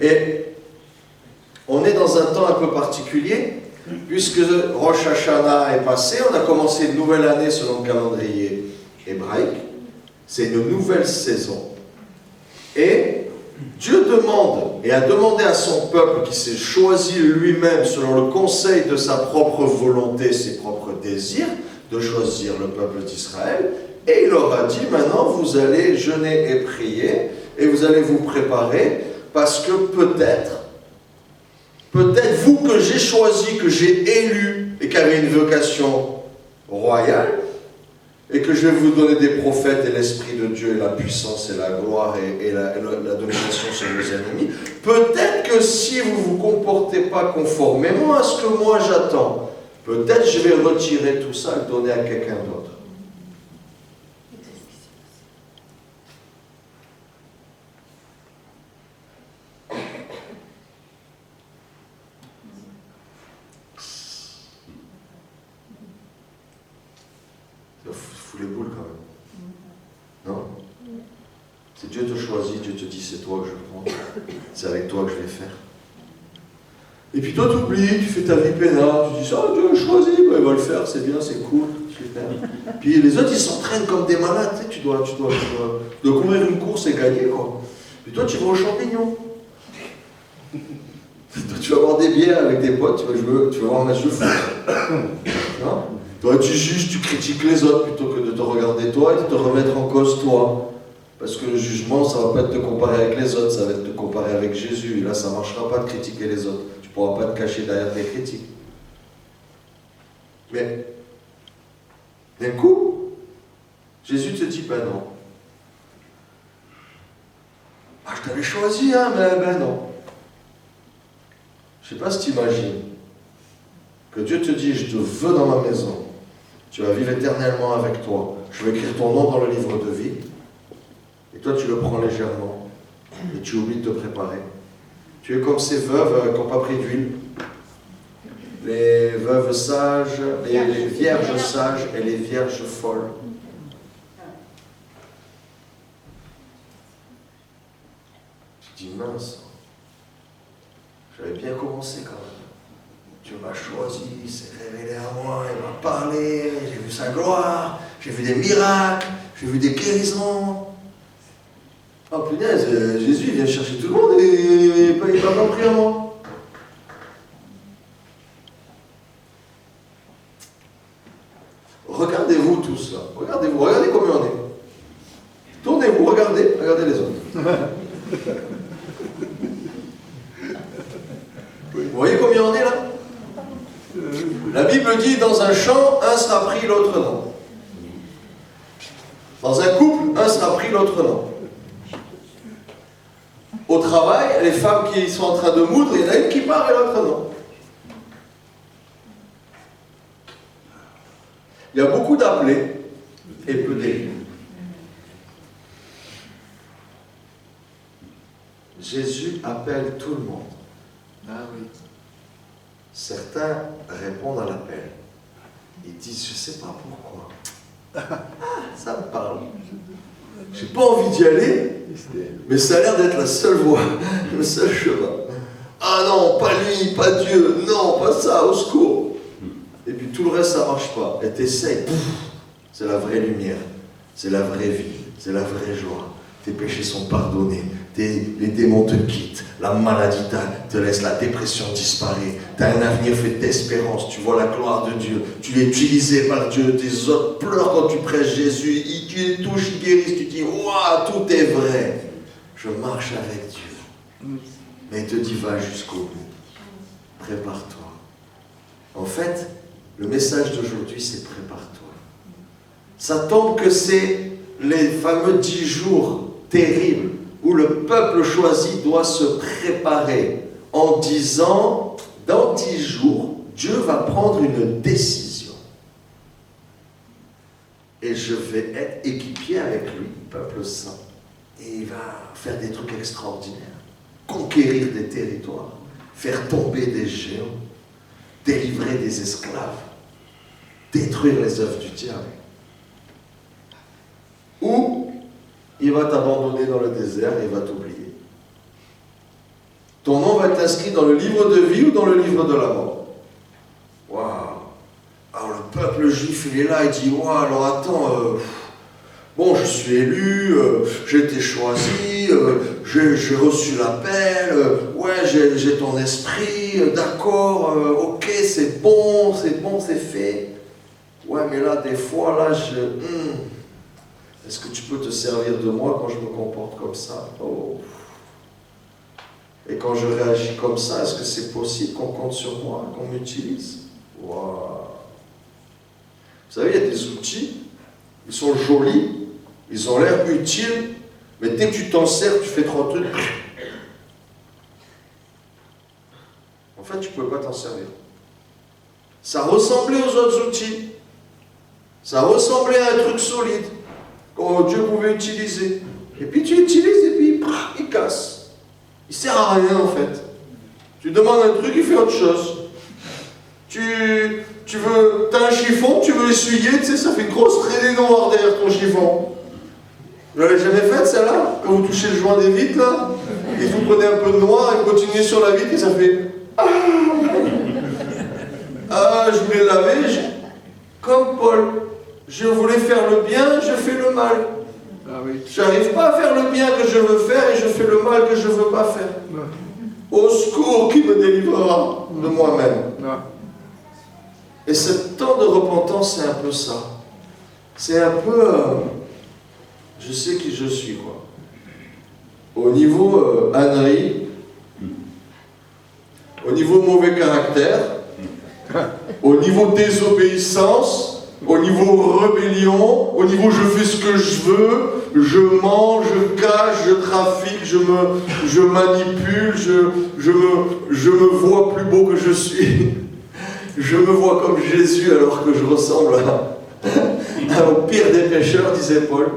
Et on est dans un temps un peu particulier, puisque Rosh Hashanah est passé, on a commencé une nouvelle année selon le calendrier hébraïque. C'est une nouvelle saison. Et Dieu demande, et a demandé à son peuple qui s'est choisi lui-même selon le conseil de sa propre volonté, ses propres désirs, de choisir le peuple d'Israël. Et il leur a dit, maintenant vous allez jeûner et prier, et vous allez vous préparer, parce que peut-être vous que j'ai choisi, que j'ai élu, et qui avez une vocation royale, et que je vais vous donner des prophètes et l'Esprit de Dieu et la puissance et la gloire et la domination sur vos ennemis. Peut-être que si vous ne vous comportez pas conformément à ce que moi j'attends, peut-être je vais retirer tout ça et le donner à quelqu'un d'autre. Les boules quand même. Non? Si Dieu te choisit, Dieu te dit c'est toi que je prends, c'est avec toi que je vais faire. Et puis toi tu oublies, tu fais ta vie peinarde, tu dis ça, Dieu choisit, ben, il va le faire, c'est bien, c'est cool, super. Puis les autres ils s'entraînent comme des malades, tu dois courir une course et gagner quoi. Puis toi tu vas aux champignons. des bières avec tes potes, tu vas voir un match de foot. Non? Toi, tu juges, tu critiques les autres plutôt que de te regarder toi et de te remettre en cause toi. Parce que le jugement, ça ne va pas te comparer avec les autres, ça va te comparer avec Jésus. Et là, ça ne marchera pas de critiquer les autres. Tu ne pourras pas te cacher derrière tes critiques. Mais, d'un coup, Jésus te dit, ben non. Ah, je t'avais choisi, hein, mais ben non. Je ne sais pas si tu imagines que Dieu te dit, je te veux dans ma maison. Tu vas vivre éternellement avec toi. Je vais écrire ton nom dans le livre de vie. Et toi, tu le prends légèrement. Et tu oublies de te préparer. Tu es comme ces veuves qui n'ont pas pris d'huile. Les veuves sages, les vierges sages et les vierges folles. Tu dis, mince, j'avais bien commencé quand même. Dieu m'a choisi, il s'est révélé à moi, il m'a parlé, j'ai vu sa gloire, j'ai vu des miracles, j'ai vu des guérisons. Oh punaise, Jésus il vient chercher tout le monde et il m'a pas pris à moi. Regardez-vous tous là, regardez combien on est. Tournez-vous, regardez les autres. Vous voyez combien on est là? La Bible dit, dans un champ, un sera pris, l'autre non. Dans un couple, un sera pris, l'autre non. Au travail, les femmes qui sont en train de moudre, il y en a une qui part et l'autre non. Il y a beaucoup d'appelés et peu d'élus. Jésus appelle tout le monde. Ah oui. Certains répondent à l'appel. Ils disent, je ne sais pas pourquoi. Ça me parle. J'ai pas envie d'y aller, mais ça a l'air d'être la seule voie, le seul chemin. Ah non, pas lui, pas Dieu, non, pas ça, au secours. Et puis tout le reste, ça ne marche pas. Et t'essayes. C'est la vraie lumière, c'est la vraie vie, c'est la vraie joie. Tes péchés sont pardonnés, les démons te quittent, la maladie te laisse, la dépression disparaît, tu as un avenir fait d'espérance, tu vois la gloire de Dieu, tu es utilisé par Dieu, tes autres pleurent quand tu prêches Jésus, tu les touches, ils guérissent, tu dis, waouh, tout est vrai, je marche avec Dieu. Mais il te dit, va jusqu'au bout, prépare-toi. En fait, le message d'aujourd'hui, c'est prépare-toi. Ça tombe que c'est les fameux 10 jours terribles où le peuple choisi doit se préparer en disant, dans 10 jours, Dieu va prendre une décision. Et je vais être équipier avec lui, peuple saint. Et il va faire des trucs extraordinaires. Conquérir des territoires, faire tomber des géants, délivrer des esclaves, détruire les œuvres du diable. Ou il va t'abandonner dans le désert et il va t'oublier. Ton nom va être inscrit dans le livre de vie ou dans le livre de la mort. Waouh! Alors le peuple juif, il est là, il dit, waouh, alors attends, bon, je suis élu, j'ai été choisi, j'ai reçu l'appel, ouais, j'ai ton esprit, d'accord, ok, c'est bon, c'est fait. Ouais, mais là, des fois, là, est-ce que tu peux te servir de moi quand je me comporte comme ça? Oh. Et quand je réagis comme ça, est-ce que c'est possible qu'on compte sur moi, qu'on m'utilise? Wow. Vous savez, il y a des outils, ils sont jolis, ils ont l'air utiles, mais dès que tu t'en sers, tu fais trop de trucs. En fait, tu ne peux pas t'en servir. Ça ressemblait aux autres outils. Ça ressemblait à un truc solide. Que Dieu pouvait utiliser. Et puis tu utilises et puis il casse. Il ne sert à rien en fait. Tu demandes un truc, il fait autre chose. T'as un chiffon, tu veux essuyer, tu sais, ça fait une grosse traînée noire derrière ton chiffon. Vous l'avez jamais fait celle-là? Quand vous touchez le joint des vitres là, et vous prenez un peu de noir et continuez sur la vitre et ça fait je voulais laver, comme Paul. Je voulais faire le bien, je fais le mal. Ah oui. J'arrive pas à faire le bien que je veux faire et je fais le mal que je veux pas faire. Au secours, qui qui me délivrera de moi-même. Et ce temps de repentance, c'est un peu ça. C'est un peu, je sais qui je suis, quoi. Au niveau ânerie, au niveau mauvais caractère, au niveau désobéissance, au niveau rébellion, au niveau je fais ce que je veux, je mens, je cache, je trafique, je manipule, je me vois plus beau que je suis. Je me vois comme Jésus alors que je ressemble au pire des pécheurs, disait Paul.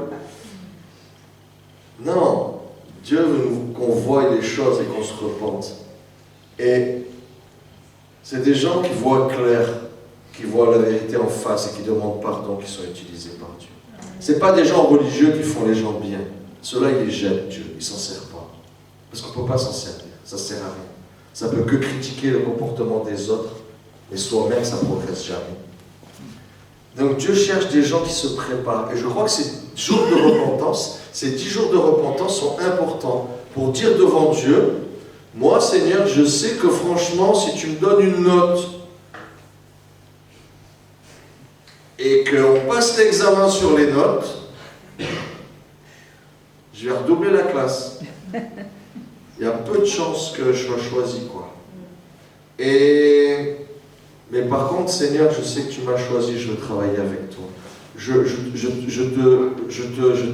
Non, Dieu veut qu'on voie les choses et qu'on se repente. Et c'est des gens qui voient clair, qui voient la vérité en face et qui demandent pardon, qui sont utilisés par Dieu. Ce n'est pas des gens religieux qui font les gens bien. Ceux-là, ils les jettent, Dieu, ils ne s'en servent pas. Parce qu'on ne peut pas s'en servir, ça ne sert à rien. Ça ne peut que critiquer le comportement des autres, mais soi-même, ça ne progresse jamais. Donc Dieu cherche des gens qui se préparent. Et je crois que ces jours de repentance, ces 10 jours de repentance sont importants pour dire devant Dieu, moi, Seigneur, je sais que franchement, si tu me donnes une note et qu'on passe l'examen sur les notes, je vais redoubler la classe. Il y a peu de chances que je sois choisi, quoi. Mais par contre, Seigneur, je sais que tu m'as choisi, je veux travailler avec toi. Je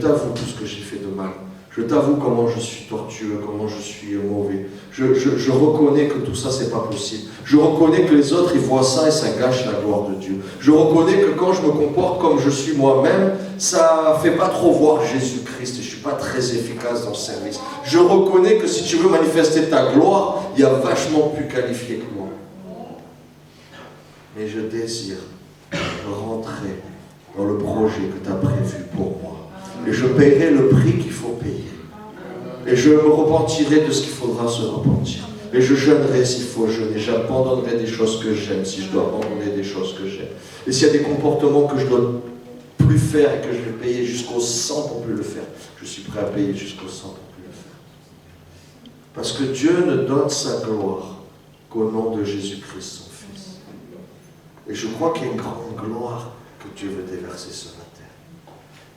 t'avoue tout ce que j'ai fait de mal. Je t'avoue comment je suis tortueux, comment je suis mauvais. Je reconnais que tout ça, c'est pas possible. Je reconnais que les autres, ils voient ça et ça gâche la gloire de Dieu. Je reconnais que quand je me comporte comme je suis moi-même, ça fait pas trop voir Jésus-Christ et je suis pas très efficace dans le service. Je reconnais que si tu veux manifester ta gloire, il y a vachement plus qualifié que moi. Mais je désire rentrer dans le projet que tu as prévu pour moi. Et je paierai le prix qu'il faut payer. Et je me repentirai de ce qu'il faudra se repentir. Et je jeûnerai s'il faut jeûner. J'abandonnerai des choses que j'aime si je dois abandonner des choses que j'aime. Et s'il y a des comportements que je ne dois plus faire et que je vais payer jusqu'au sang pour plus le faire, je suis prêt à payer jusqu'au sang pour plus le faire. Parce que Dieu ne donne sa gloire qu'au nom de Jésus-Christ, son Fils. Et je crois qu'il y a une grande gloire que Dieu veut déverser sur la terre.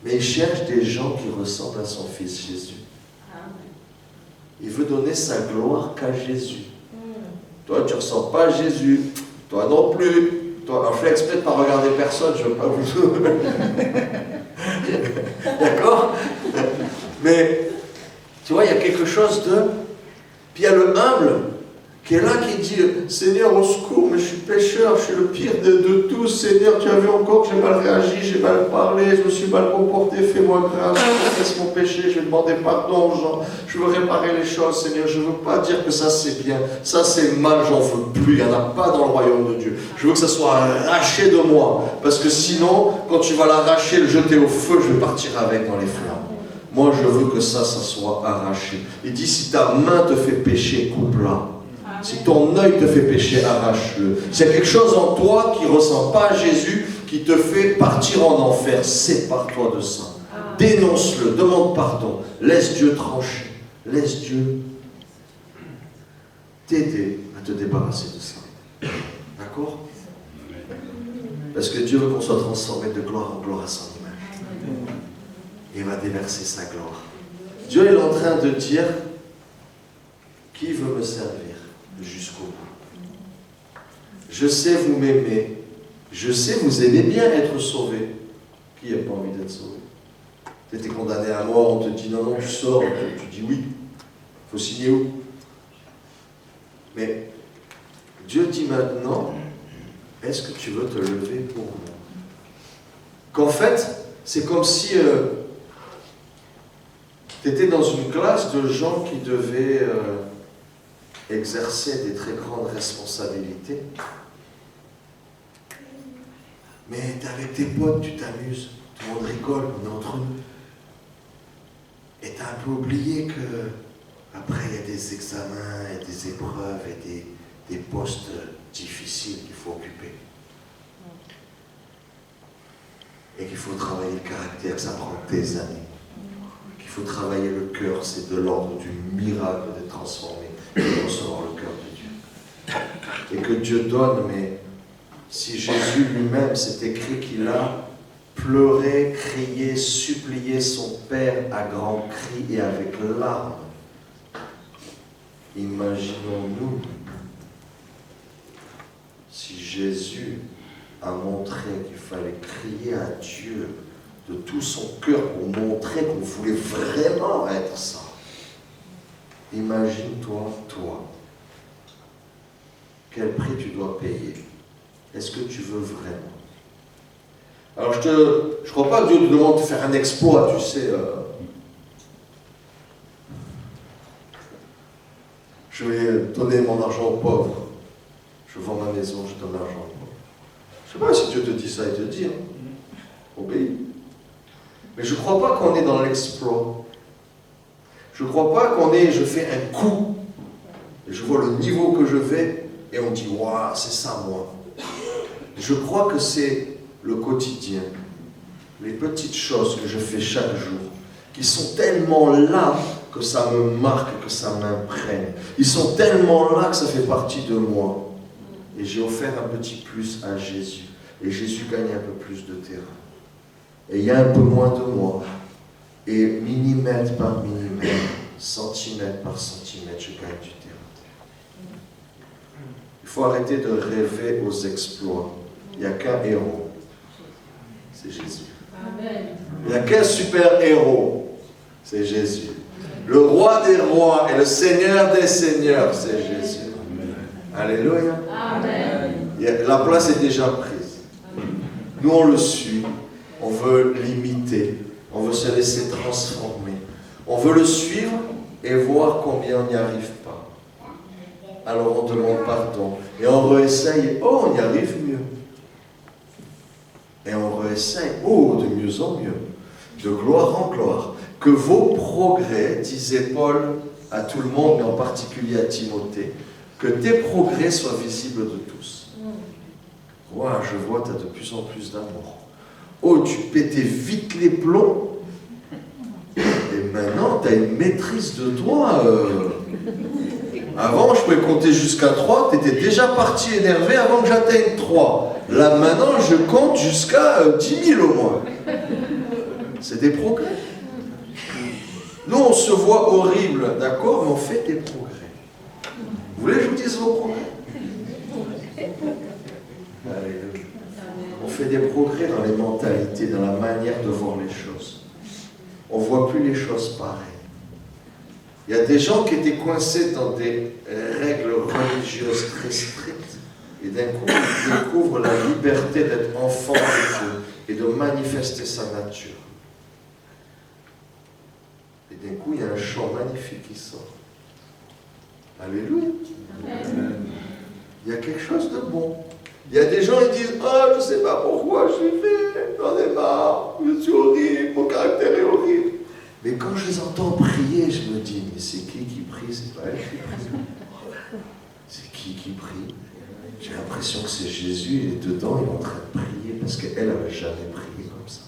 Mais il cherche des gens qui ressemblent à son Fils Jésus. Il veut donner sa gloire qu'à Jésus. Toi, tu ne ressens pas Jésus. Toi non plus. Toi, alors, je fais exprès de ne pas regarder personne, je ne veux pas vous... D'accord? Mais, tu vois, il y a quelque chose de... Puis il y a le humble qui est là, qui dit, Seigneur, au secours, mais je suis pécheur, je suis le pire de tous. Seigneur, tu as vu encore que j'ai mal réagi, j'ai mal parlé, je me suis mal comporté, fais-moi grâce, je confesse mon péché, je vais demander pardon aux gens, je veux réparer les choses, Seigneur. Je ne veux pas dire que ça c'est bien, ça c'est mal, j'en veux plus, il n'y en a pas dans le royaume de Dieu. Je veux que ça soit arraché de moi, parce que sinon, quand tu vas l'arracher, le jeter au feu, je vais partir avec dans les flammes. Moi, je veux que ça soit arraché. Il dit, si ta main te fait pécher, coupe-la. Si ton œil te fait pécher, arrache-le. S'il y a quelque chose en toi qui ne ressent pas à Jésus, qui te fait partir en enfer, sépare-toi de ça. Dénonce-le, demande pardon. Laisse Dieu trancher. Laisse Dieu t'aider à te débarrasser de ça. D'accord? Parce que Dieu veut qu'on soit transformé de gloire en gloire à son image. Et il va déverser sa gloire. Dieu est en train de dire, qui veut me servir jusqu'au bout? Je sais vous m'aimer, je sais vous aimez bien être sauvé. Qui n'a pas envie d'être sauvé? Tu étais condamné à mort, on te dit non, non, tu sors, tu dis oui. Il faut signer où? Mais Dieu dit maintenant, est-ce que tu veux te lever pour moi? Qu'en fait, c'est comme si tu étais dans une classe de gens qui devaient exercer des très grandes responsabilités. Mais tu es avec tes potes, tu t'amuses, tout le monde rigole, on est entre nous. Et tu as un peu oublié que après il y a des examens, et des épreuves et des postes difficiles qu'il faut occuper. Et qu'il faut travailler le caractère, ça prend des années. Qu'il faut travailler le cœur, c'est de l'ordre du miracle d'être transformé et de recevoir le cœur de Dieu. et que Dieu donne, mais si Jésus lui-même, c'est écrit qu'il a pleuré, crié, supplié son Père à grands cris et avec larmes. Imaginons-nous si Jésus a montré qu'il fallait crier à Dieu de tout son cœur pour montrer qu'on voulait vraiment être ça. Imagine-toi, toi, quel prix tu dois payer. Est-ce que tu veux vraiment? Alors je crois pas que Dieu te demande de faire un exploit, tu sais. Je vais donner mon argent aux pauvres. Je vends ma maison, je donne l'argent aux pauvres. Je ne sais pas si Dieu te dit ça, il te dit. Obéis. Mais je ne crois pas qu'on est dans l'exploit. Je ne crois pas qu'on est, je fais un coup, et je vois le niveau que je vais, et on dit, waouh, c'est ça moi. Je crois que c'est le quotidien, les petites choses que je fais chaque jour, qui sont tellement là que ça me marque, que ça m'imprègne. Ils sont tellement là que ça fait partie de moi. Et j'ai offert un petit plus à Jésus. Et Jésus gagne un peu plus de terrain. Et il y a un peu moins de moi. Et millimètre par millimètre, centimètre par centimètre, je gagne du terrain. Il faut arrêter de rêver aux exploits. Il n'y a qu'un héros. C'est Jésus. Amen. Il n'y a qu'un super héros. C'est Jésus. Le roi des rois et le seigneur des seigneurs, c'est Jésus. Alléluia. Amen. La place est déjà prise. Nous, on le suit. On veut l'imiter. On veut se laisser transformer. On veut le suivre et voir combien on n'y arrive pas. Alors on demande pardon. Et on réessaye. Oh, on y arrive mieux. Et on réessaye. Oh, de mieux en mieux. De gloire en gloire. Que vos progrès, disait Paul à tout le monde, mais en particulier à Timothée, que tes progrès soient visibles de tous. Ouais, je vois, tu as de plus en plus d'amour. Oh, tu pétais vite les plombs. Et maintenant, tu as une maîtrise de toi. Avant, je pouvais compter jusqu'à 3. Tu étais déjà parti énervé avant que j'atteigne 3. Là, maintenant, je compte jusqu'à 10 000 au moins. C'est des progrès. Nous, on se voit horrible, d'accord, mais on fait des progrès. Vous voulez que je vous dise vos progrès? Alléluia. On fait des progrès dans les mentalités, dans la manière de voir les choses. On ne voit plus les choses pareilles. Il y a des gens qui étaient coincés dans des règles religieuses très strictes, et d'un coup, ils découvrent la liberté d'être enfant de Dieu et de manifester sa nature. Et d'un coup, il y a un chant magnifique qui sort. Alléluia. Amen. Il y a quelque chose de bon. Il y a des gens qui disent « Oh, je ne sais pas pourquoi je suis fait, j'en ai marre, je suis horrible, mon caractère est horrible. » Mais quand je les entends prier, je me dis « Mais c'est qui prie? C'est pas elle qui prie. C'est qui prie? J'ai l'impression que c'est Jésus, il est dedans, il est en train de prier, parce qu'elle n'avait jamais prié comme ça. »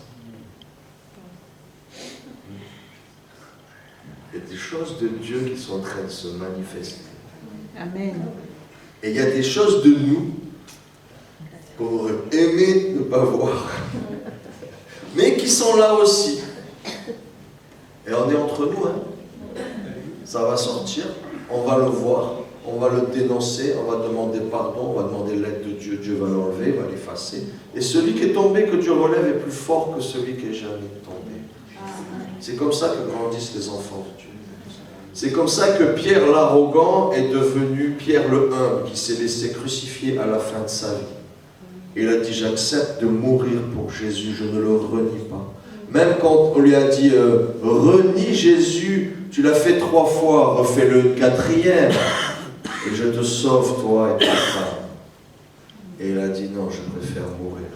Il y a des choses de Dieu qui sont en train de se manifester. Amen. Et il y a des choses de nous qu'on aurait aimé ne pas voir, mais qui sont là aussi. Et on est entre nous, hein. Ça va sortir, on va le voir, on va le dénoncer, on va demander pardon, on va demander l'aide de Dieu, Dieu va l'enlever, il va l'effacer. Et celui qui est tombé, que Dieu relève, est plus fort que celui qui est jamais tombé. C'est comme ça que grandissent les enfants de Dieu. C'est comme ça que Pierre l'arrogant est devenu Pierre le humble, qui s'est laissé crucifier à la fin de sa vie. Il a dit, j'accepte de mourir pour Jésus, je ne le renie pas. Même quand on lui a dit, renie Jésus, tu l'as fait 3 fois, refais-le une 4e, et je te sauve toi et ta femme. Et il a dit, non, je préfère mourir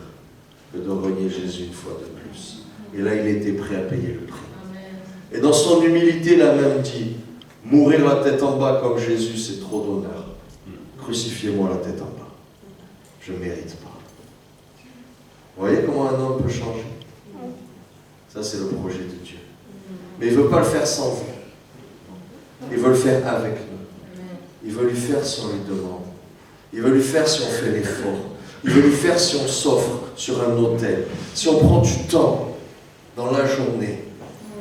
que de renier Jésus une fois de plus. Et là, il était prêt à payer le prix. Et dans son humilité, il a même dit, mourir la tête en bas comme Jésus, c'est trop d'honneur. Crucifiez-moi la tête en bas. Je ne mérite pas. Vous voyez comment un homme peut changer? Ça, c'est le projet de Dieu. Mais il ne veut pas le faire sans vous. Il veut le faire avec nous. Il veut lui faire sans lui demander. Il veut lui faire si on fait l'effort. Il veut lui faire si on s'offre sur un autel. Si on prend du temps dans la journée,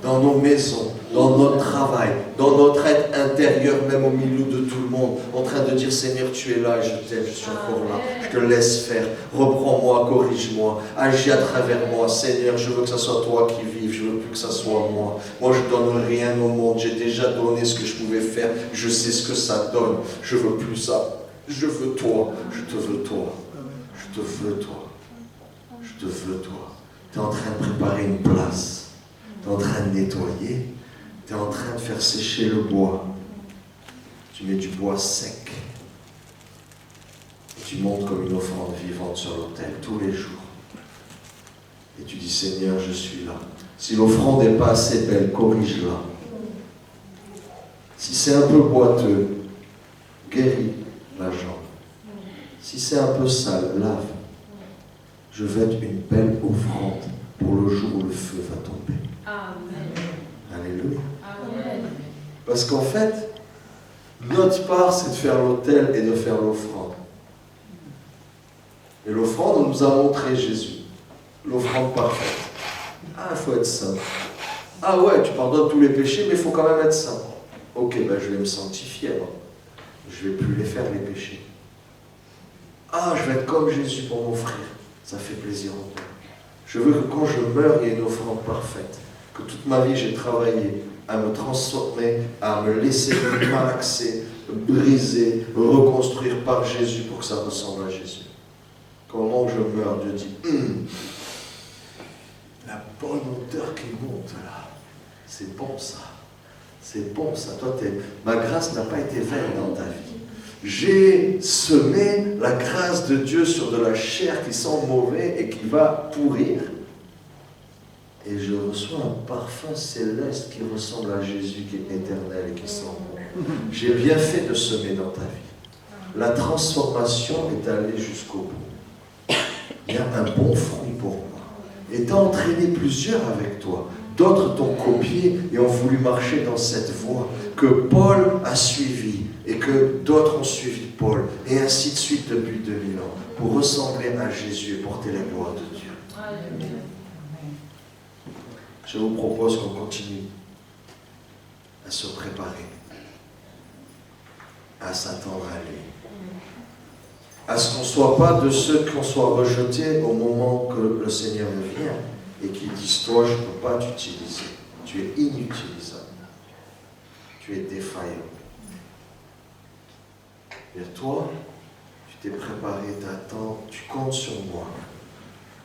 dans nos maisons, dans notre travail, dans notre être intérieur, même au milieu de tout le monde, en train de dire Seigneur, tu es là, je t'aime, je suis encore là, je te laisse faire, reprends-moi, corrige-moi, agis à travers moi, Seigneur, je veux que ce soit toi qui vive, je veux plus que ce soit moi. Moi, je ne donne rien au monde, j'ai déjà donné ce que je pouvais faire, je sais ce que ça donne, je veux plus ça, je veux toi, je te veux toi, je te veux toi, je te veux toi. Tu es en train de préparer une place. Tu es en train de nettoyer, tu es en train de faire sécher le bois. Tu mets du bois sec. Et tu montes comme une offrande vivante sur l'autel tous les jours. Et tu dis, Seigneur, je suis là. Si l'offrande n'est pas assez belle, corrige-la. Si c'est un peu boiteux, guéris la jambe. Si c'est un peu sale, lave. Je veux être une belle offrande pour le jour où le feu va tomber. Amen. Alléluia. Amen. Parce qu'en fait, notre part, c'est de faire l'autel et de faire l'offrande. Et l'offrande, on nous a montré Jésus. L'offrande parfaite. Ah, il faut être saint. Ah ouais, tu pardonnes tous les péchés, mais il faut quand même être saint. Ok, ben je vais me sanctifier alors. Je ne vais plus les faire, les péchés. Ah, je vais être comme Jésus pour m'offrir. Ça fait plaisir en toi. Je veux que quand je meurs, il y ait une offrande parfaite. Que toute ma vie, j'ai travaillé à me transformer, à me laisser malaxer, briser, reconstruire par Jésus pour que ça ressemble à Jésus. Qu'au moment où je meurs, Dieu dit, la bonne odeur qui monte là, c'est bon ça. C'est bon ça. Toi, ma grâce n'a pas été vaine dans ta vie. J'ai semé la grâce de Dieu sur de la chair qui sent mauvais et qui va pourrir. Et je reçois un parfum céleste qui ressemble à Jésus, qui est éternel et qui sent bon. J'ai bien fait de semer dans ta vie. La transformation est allée jusqu'au bout. Il y a un bon fruit pour moi. Et tu as entraîné plusieurs avec toi. D'autres t'ont copié et ont voulu marcher dans cette voie que Paul a suivie et que d'autres ont suivi Paul, et ainsi de suite depuis 2000 ans, pour ressembler à Jésus et porter la gloire de Dieu. Amen. Je vous propose qu'on continue à se préparer, à s'attendre à lui, à ce qu'on ne soit pas de ceux qu'on soit rejetés au moment que le Seigneur vient et qui disent, toi, je ne peux pas t'utiliser, tu es inutilisable, tu es défaillant. Et toi, tu t'es préparé, t'attends, tu comptes sur moi.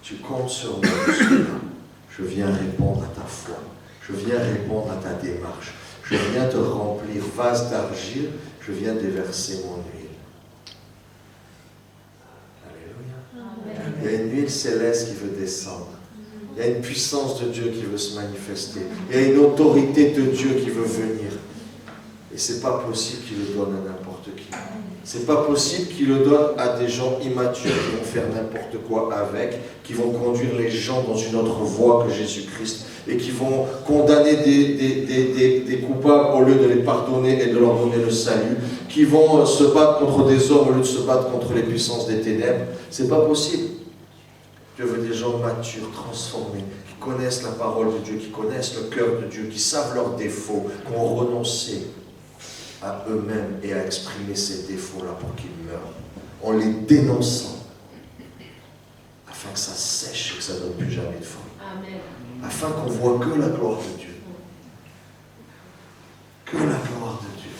Tu comptes sur moi, je suis là. Je viens répondre à ta foi. Je viens répondre à ta démarche. Je viens te remplir vase d'argile. Je viens déverser mon huile. Alléluia. Il y a une huile céleste qui veut descendre. Il y a une puissance de Dieu qui veut se manifester. Il y a une autorité de Dieu qui veut venir. Et ce n'est pas possible qu'il le donne à n'importe qui. C'est pas possible qu'il le donne à des gens immatures qui vont faire n'importe quoi avec, qui vont conduire les gens dans une autre voie que Jésus-Christ et qui vont condamner des coupables au lieu de les pardonner et de leur donner le salut, qui vont se battre contre des hommes au lieu de se battre contre les puissances des ténèbres. C'est pas possible. Dieu veut des gens matures, transformés, qui connaissent la parole de Dieu, qui connaissent le cœur de Dieu, qui savent leurs défauts, qui ont renoncé à eux-mêmes et à exprimer ces défauts-là pour qu'ils meurent, en les dénonçant, afin que ça sèche et que ça ne donne plus jamais de fruits. Amen. Afin qu'on voit que la gloire de Dieu. Que la gloire de Dieu.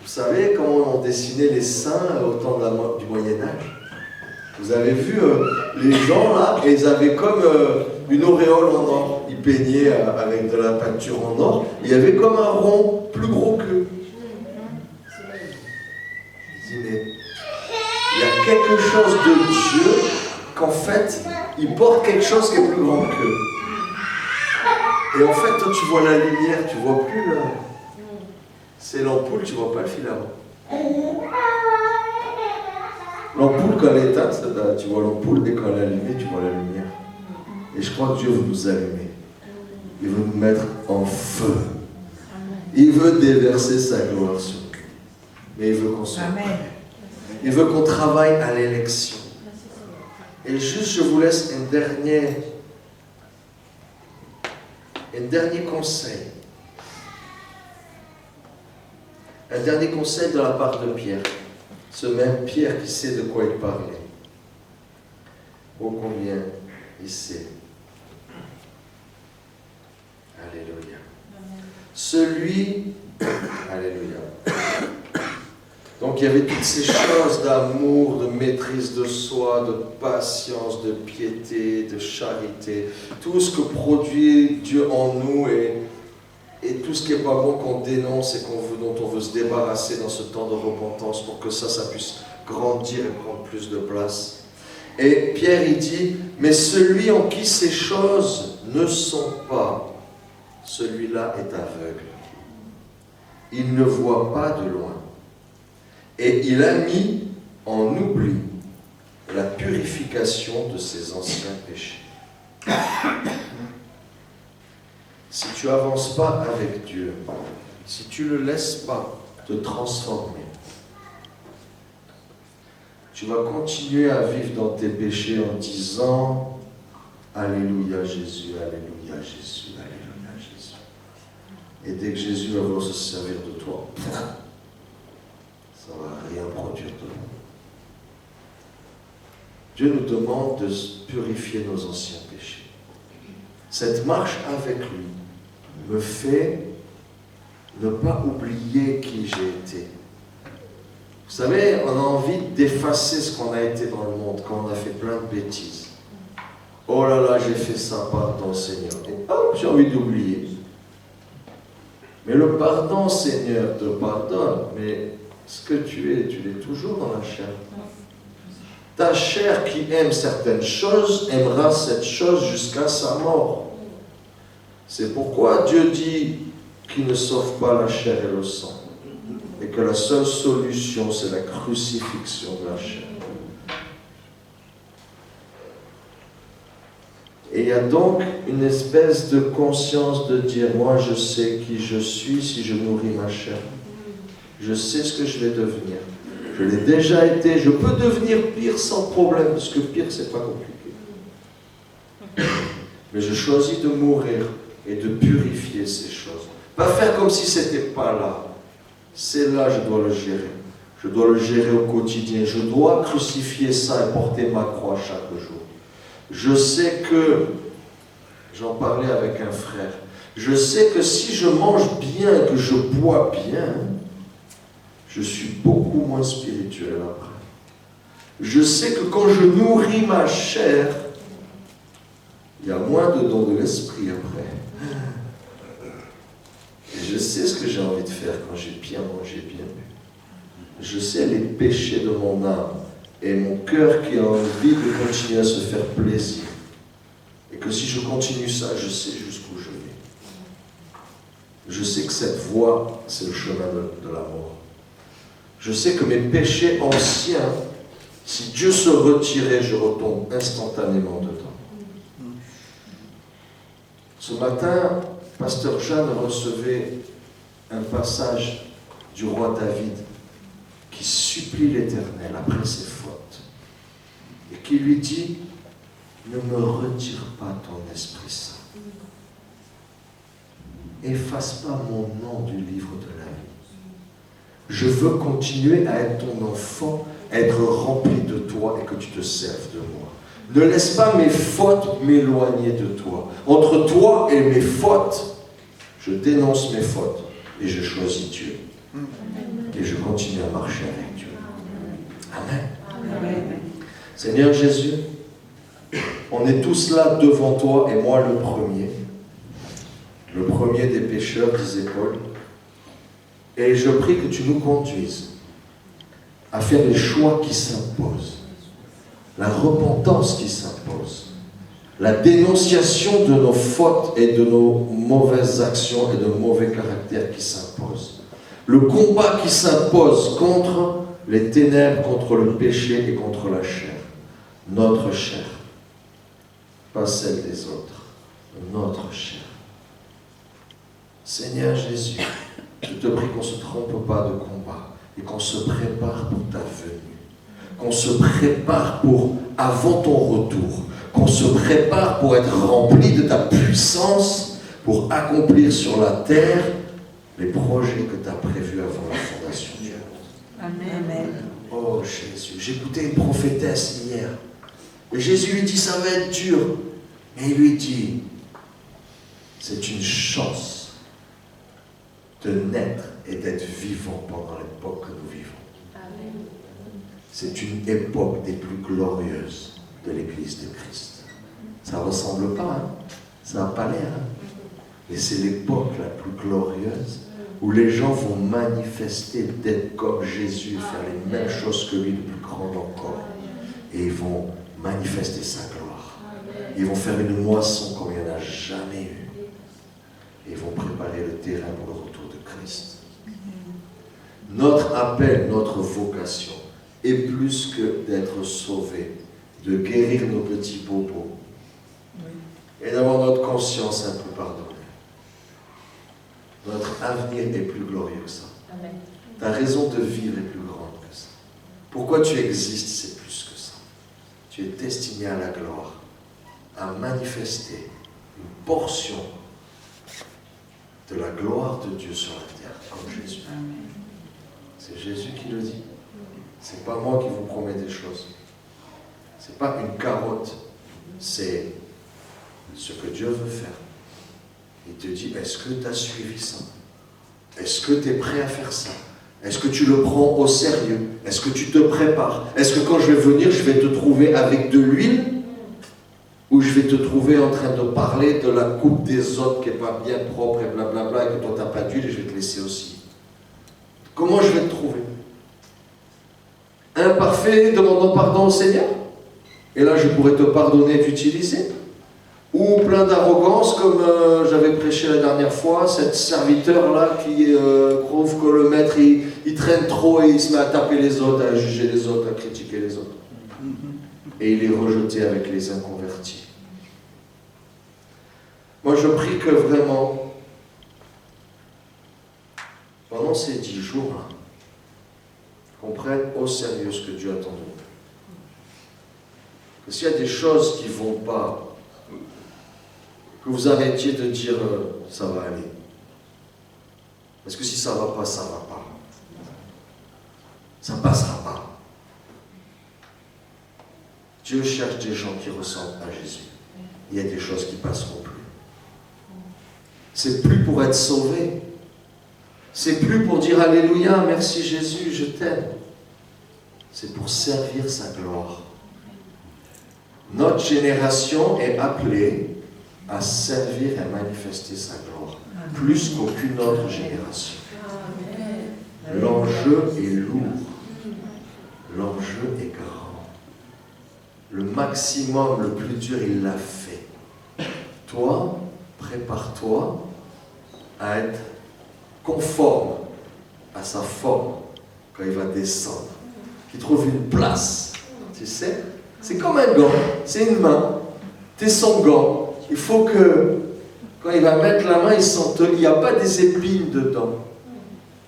Vous savez comment on dessinait les saints au temps du Moyen-Âge? Vous avez vu les gens là, et ils avaient comme une auréole en or. Ils peignaient avec de la peinture en or. Il y avait comme un rond plus gros qu'eux. Je dis, mais il y a quelque chose de Dieu qu'en fait, il porte quelque chose qui est plus grand qu'eux. Et en fait, toi, tu vois la lumière, tu vois plus le... C'est l'ampoule, tu vois pas le filament. L'ampoule, quand elle est éteinte, tu vois l'ampoule, et quand elle est allumée, tu vois la lumière. Et je crois que Dieu veut nous allumer. Il veut nous mettre en feu. Il veut déverser sa gloire sur nous. mais il veut qu'on soit prêt. Il veut qu'on travaille à l'élection. Et juste, je vous laisse un dernier conseil. Un dernier conseil de la part de Pierre. Ce même Pierre qui sait de quoi il parlait. Ô combien il sait. Alléluia. Alléluia. Donc il y avait toutes ces choses d'amour, de maîtrise de soi, de patience, de piété, de charité. Tout ce que produit Dieu en nous et tout ce qui n'est pas bon qu'on dénonce et dont on veut se débarrasser dans ce temps de repentance pour que ça puisse grandir et prendre plus de place. Et Pierre, il dit, mais celui en qui ces choses ne sont pas, celui-là est aveugle. Il ne voit pas de loin. Et il a mis en oubli la purification de ses anciens péchés. Si tu n'avances pas avec Dieu, si tu ne le laisses pas te transformer, tu vas continuer à vivre dans tes péchés en disant « Alléluia Jésus, Alléluia Jésus, Alléluia Jésus ». Et dès que Jésus va vouloir se servir de toi, ça ne va rien produire de bon. Dieu nous demande de purifier nos anciens péchés. Cette marche avec lui me fait ne pas oublier qui j'ai été. Vous savez, on a envie d'effacer ce qu'on a été dans le monde quand on a fait plein de bêtises. Oh là là, j'ai fait ça, pardon Seigneur. Et hop, j'ai envie d'oublier. Mais le pardon, Seigneur, te pardonne, mais ce que tu es toujours dans la chair. Ta chair qui aime certaines choses, aimera cette chose jusqu'à sa mort. C'est pourquoi Dieu dit qu'il ne sauve pas la chair et le sang. Et que la seule solution, c'est la crucifixion de la chair. Et il y a donc une espèce de conscience de dire, moi je sais qui je suis si je nourris ma chair. Je sais ce que je vais devenir. Je l'ai déjà été, je peux devenir pire sans problème, parce que pire, c'est pas compliqué. Mais je choisis de mourir et de purifier ces choses. Pas faire comme si c'était pas là. C'est là, je dois le gérer. Je dois le gérer au quotidien. Je dois crucifier ça et porter ma croix chaque jour. Je sais que, j'en parlais avec un frère, je sais que si je mange bien, que je bois bien, je suis beaucoup moins spirituel après. Je sais que quand je nourris ma chair, il y a moins de dons de l'esprit après. Et je sais ce que j'ai envie de faire quand j'ai bien mangé, bien bu. Je sais les péchés de mon âme et mon cœur qui a envie de continuer à se faire plaisir. Et que si je continue ça, je sais jusqu'où je vais. Je sais que cette voie, c'est le chemin de la mort. Je sais que mes péchés anciens, si Dieu se retirait, je retombe instantanément dedans. Ce matin, Pasteur Jeanne recevait un passage du roi David qui supplie l'Éternel après ses fautes et qui lui dit « Ne me retire pas ton Esprit Saint. Efface pas mon nom du livre de la vie. Je veux continuer à être ton enfant, être rempli de toi et que tu te serves de moi. Ne laisse pas mes fautes m'éloigner de toi. Entre toi et mes fautes, je dénonce mes fautes et je choisis Dieu. Et je continue à marcher avec Dieu. Amen. Amen. Seigneur Jésus, on est tous là devant toi et moi le premier. Le premier des pécheurs, disait Paul. Et je prie que tu nous conduises à faire les choix qui s'imposent, la repentance qui s'impose, la dénonciation de nos fautes et de nos mauvaises actions et de nos mauvais caractères qui s'imposent, le combat qui s'impose contre les ténèbres, contre le péché et contre la chair, notre chair, pas celle des autres, notre chair. Seigneur Jésus, je te prie qu'on ne se trompe pas de combat, et qu'on se prépare pour ta venue, qu'on se prépare pour avant ton retour, qu'on se prépare pour être rempli de ta puissance, pour accomplir sur la terre les projets que tu as prévus avant la fondation du monde. Amen. Oh Jésus, j'écoutais une prophétesse hier. Et Jésus lui dit, ça va être dur. Mais il lui dit, c'est une chance de naître et d'être vivant pendant l'époque que nous vivons. Amen. C'est une époque des plus glorieuses de l'Église de Christ. Ça ne ressemble pas, hein? Ça n'a pas l'air. Hein? Mais c'est l'époque la plus glorieuse où les gens vont manifester d'être comme Jésus, faire les mêmes choses que lui, de plus grande encore. Et ils vont manifester sa gloire. Ils vont faire une moisson comme il n'y en a jamais eu. Et ils vont préparer le terrain pour le retour de Christ. Notre appel, notre vocation est plus que d'être sauvés, de guérir nos petits bobos et d'avoir notre conscience un peu pardonnée. Notre avenir est plus glorieux que ça. Ta raison de vivre est plus grande que ça. Pourquoi tu existes, c'est plus que ça. Tu es destiné à la gloire, à manifester une portion de la gloire de Dieu sur la terre, comme Jésus. C'est Jésus qui le dit. C'est pas moi qui vous promets des choses. C'est pas une carotte. C'est ce que Dieu veut faire. Il te dit, est-ce que tu as suivi ça? Est-ce que tu es prêt à faire ça? Est-ce que tu le prends au sérieux? Est-ce que tu te prépares? Est-ce que quand je vais venir, je vais te trouver avec de l'huile? Ou je vais te trouver en train de parler de la coupe des autres qui n'est pas bien propre et blablabla, et que toi tu n'as pas d'huile et je vais te laisser aussi? Comment je vais te trouver? Imparfait, demandant pardon au Seigneur? Et là, je pourrais te pardonner et t'utiliser? Ou plein d'arrogance, comme j'avais prêché la dernière fois, cette serviteur-là qui trouve que le maître, il traîne trop et il se met à taper les autres, à juger les autres, à critiquer les autres. Et il est rejeté avec les inconvertis. Moi, je prie que vraiment, pendant ces 10 jours-là, qu'on prenne au sérieux ce que Dieu attend de nous. Que s'il y a des choses qui ne vont pas, que vous arrêtiez de dire ça va aller. Parce que si ça ne va pas, ça ne va pas. Ça ne passera pas. Dieu cherche des gens qui ressemblent à Jésus. Il y a des choses qui ne passeront plus. C'est plus pour être sauvé. C'est plus pour dire Alléluia, merci Jésus, je t'aime. C'est pour servir sa gloire. Notre génération est appelée à servir et manifester sa gloire, plus qu'aucune autre génération. L'enjeu est lourd, l'enjeu est grand. Le maximum, le plus dur, il l'a fait. Toi, prépare-toi à être conforme à sa forme quand il va descendre, qu'il trouve une place. Tu sais, c'est comme un gant, c'est une main, tu es son gant. Il faut que, quand il va mettre la main, il n'y a pas des épines dedans.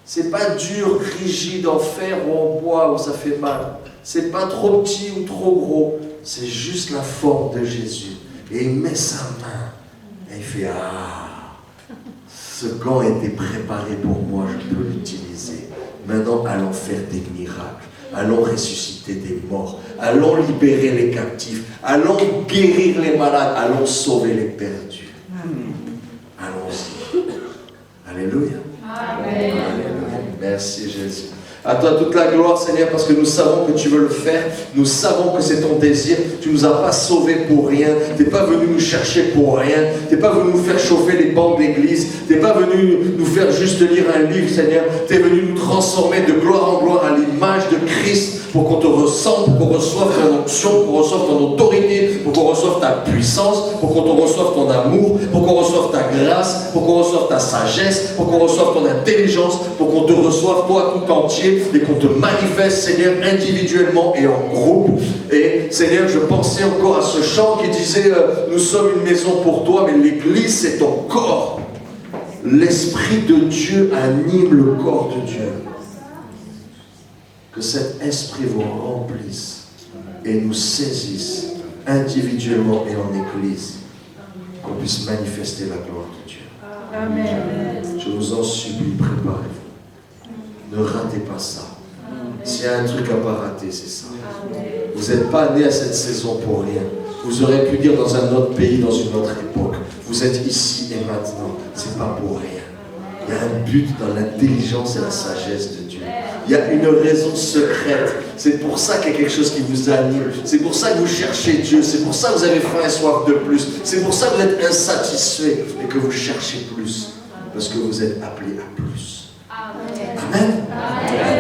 C'est pas dur, rigide, en fer ou en bois où ça fait mal. C'est pas trop petit ou trop gros. C'est juste la forme de Jésus. Et il met sa main. Et il fait, ce gant a été préparé pour moi, je peux l'utiliser. Maintenant, allons faire des miracles. Allons ressusciter des morts. Allons libérer les captifs. Allons guérir les malades. Allons sauver les perdus. Allons-y. Alléluia. Amen. Alléluia. Merci Jésus. À toi toute la gloire, Seigneur, parce que nous savons que tu veux le faire. Nous savons que c'est ton désir. Tu ne nous as pas sauvés pour rien. Tu n'es pas venu nous chercher pour rien. Tu n'es pas venu nous faire chauffer les bancs d'église. Tu n'es pas venu nous faire juste lire un livre, Seigneur. Tu es venu nous transformer de gloire en gloire à l'image de Christ pour qu'on te ressemble, pour qu'on reçoive ton onction, pour qu'on reçoive ton autorité, pour qu'on reçoive ta puissance, pour qu'on te reçoive ton amour, pour qu'on reçoive ta grâce, pour qu'on reçoive ta sagesse, pour qu'on reçoive ton intelligence, pour qu'on te reçoive toi tout entier et qu'on te manifeste, Seigneur, individuellement et en groupe. Et Seigneur, je pensais encore à ce chant qui disait nous sommes une maison pour toi, mais l'église c'est ton corps. L'Esprit de Dieu anime le corps de Dieu. Que cet esprit vous remplisse et nous saisisse individuellement et en Église, qu'on puisse manifester la gloire de Dieu. Amen. Je vous en supplie, préparez-vous. Ne ratez pas ça. S'il y a un truc à ne pas rater, c'est ça. Vous n'êtes pas né à cette saison pour rien. Vous aurez pu dire dans un autre pays, dans une autre époque. Vous êtes ici et maintenant. C'est pas pour rien. Il y a un but dans l'intelligence et la sagesse de Dieu. Il y a une raison secrète. C'est pour ça qu'il y a quelque chose qui vous anime. C'est pour ça que vous cherchez Dieu. C'est pour ça que vous avez faim et soif de plus. C'est pour ça que vous êtes insatisfait et que vous cherchez plus. Parce que vous êtes appelé à plus. Amen. Amen.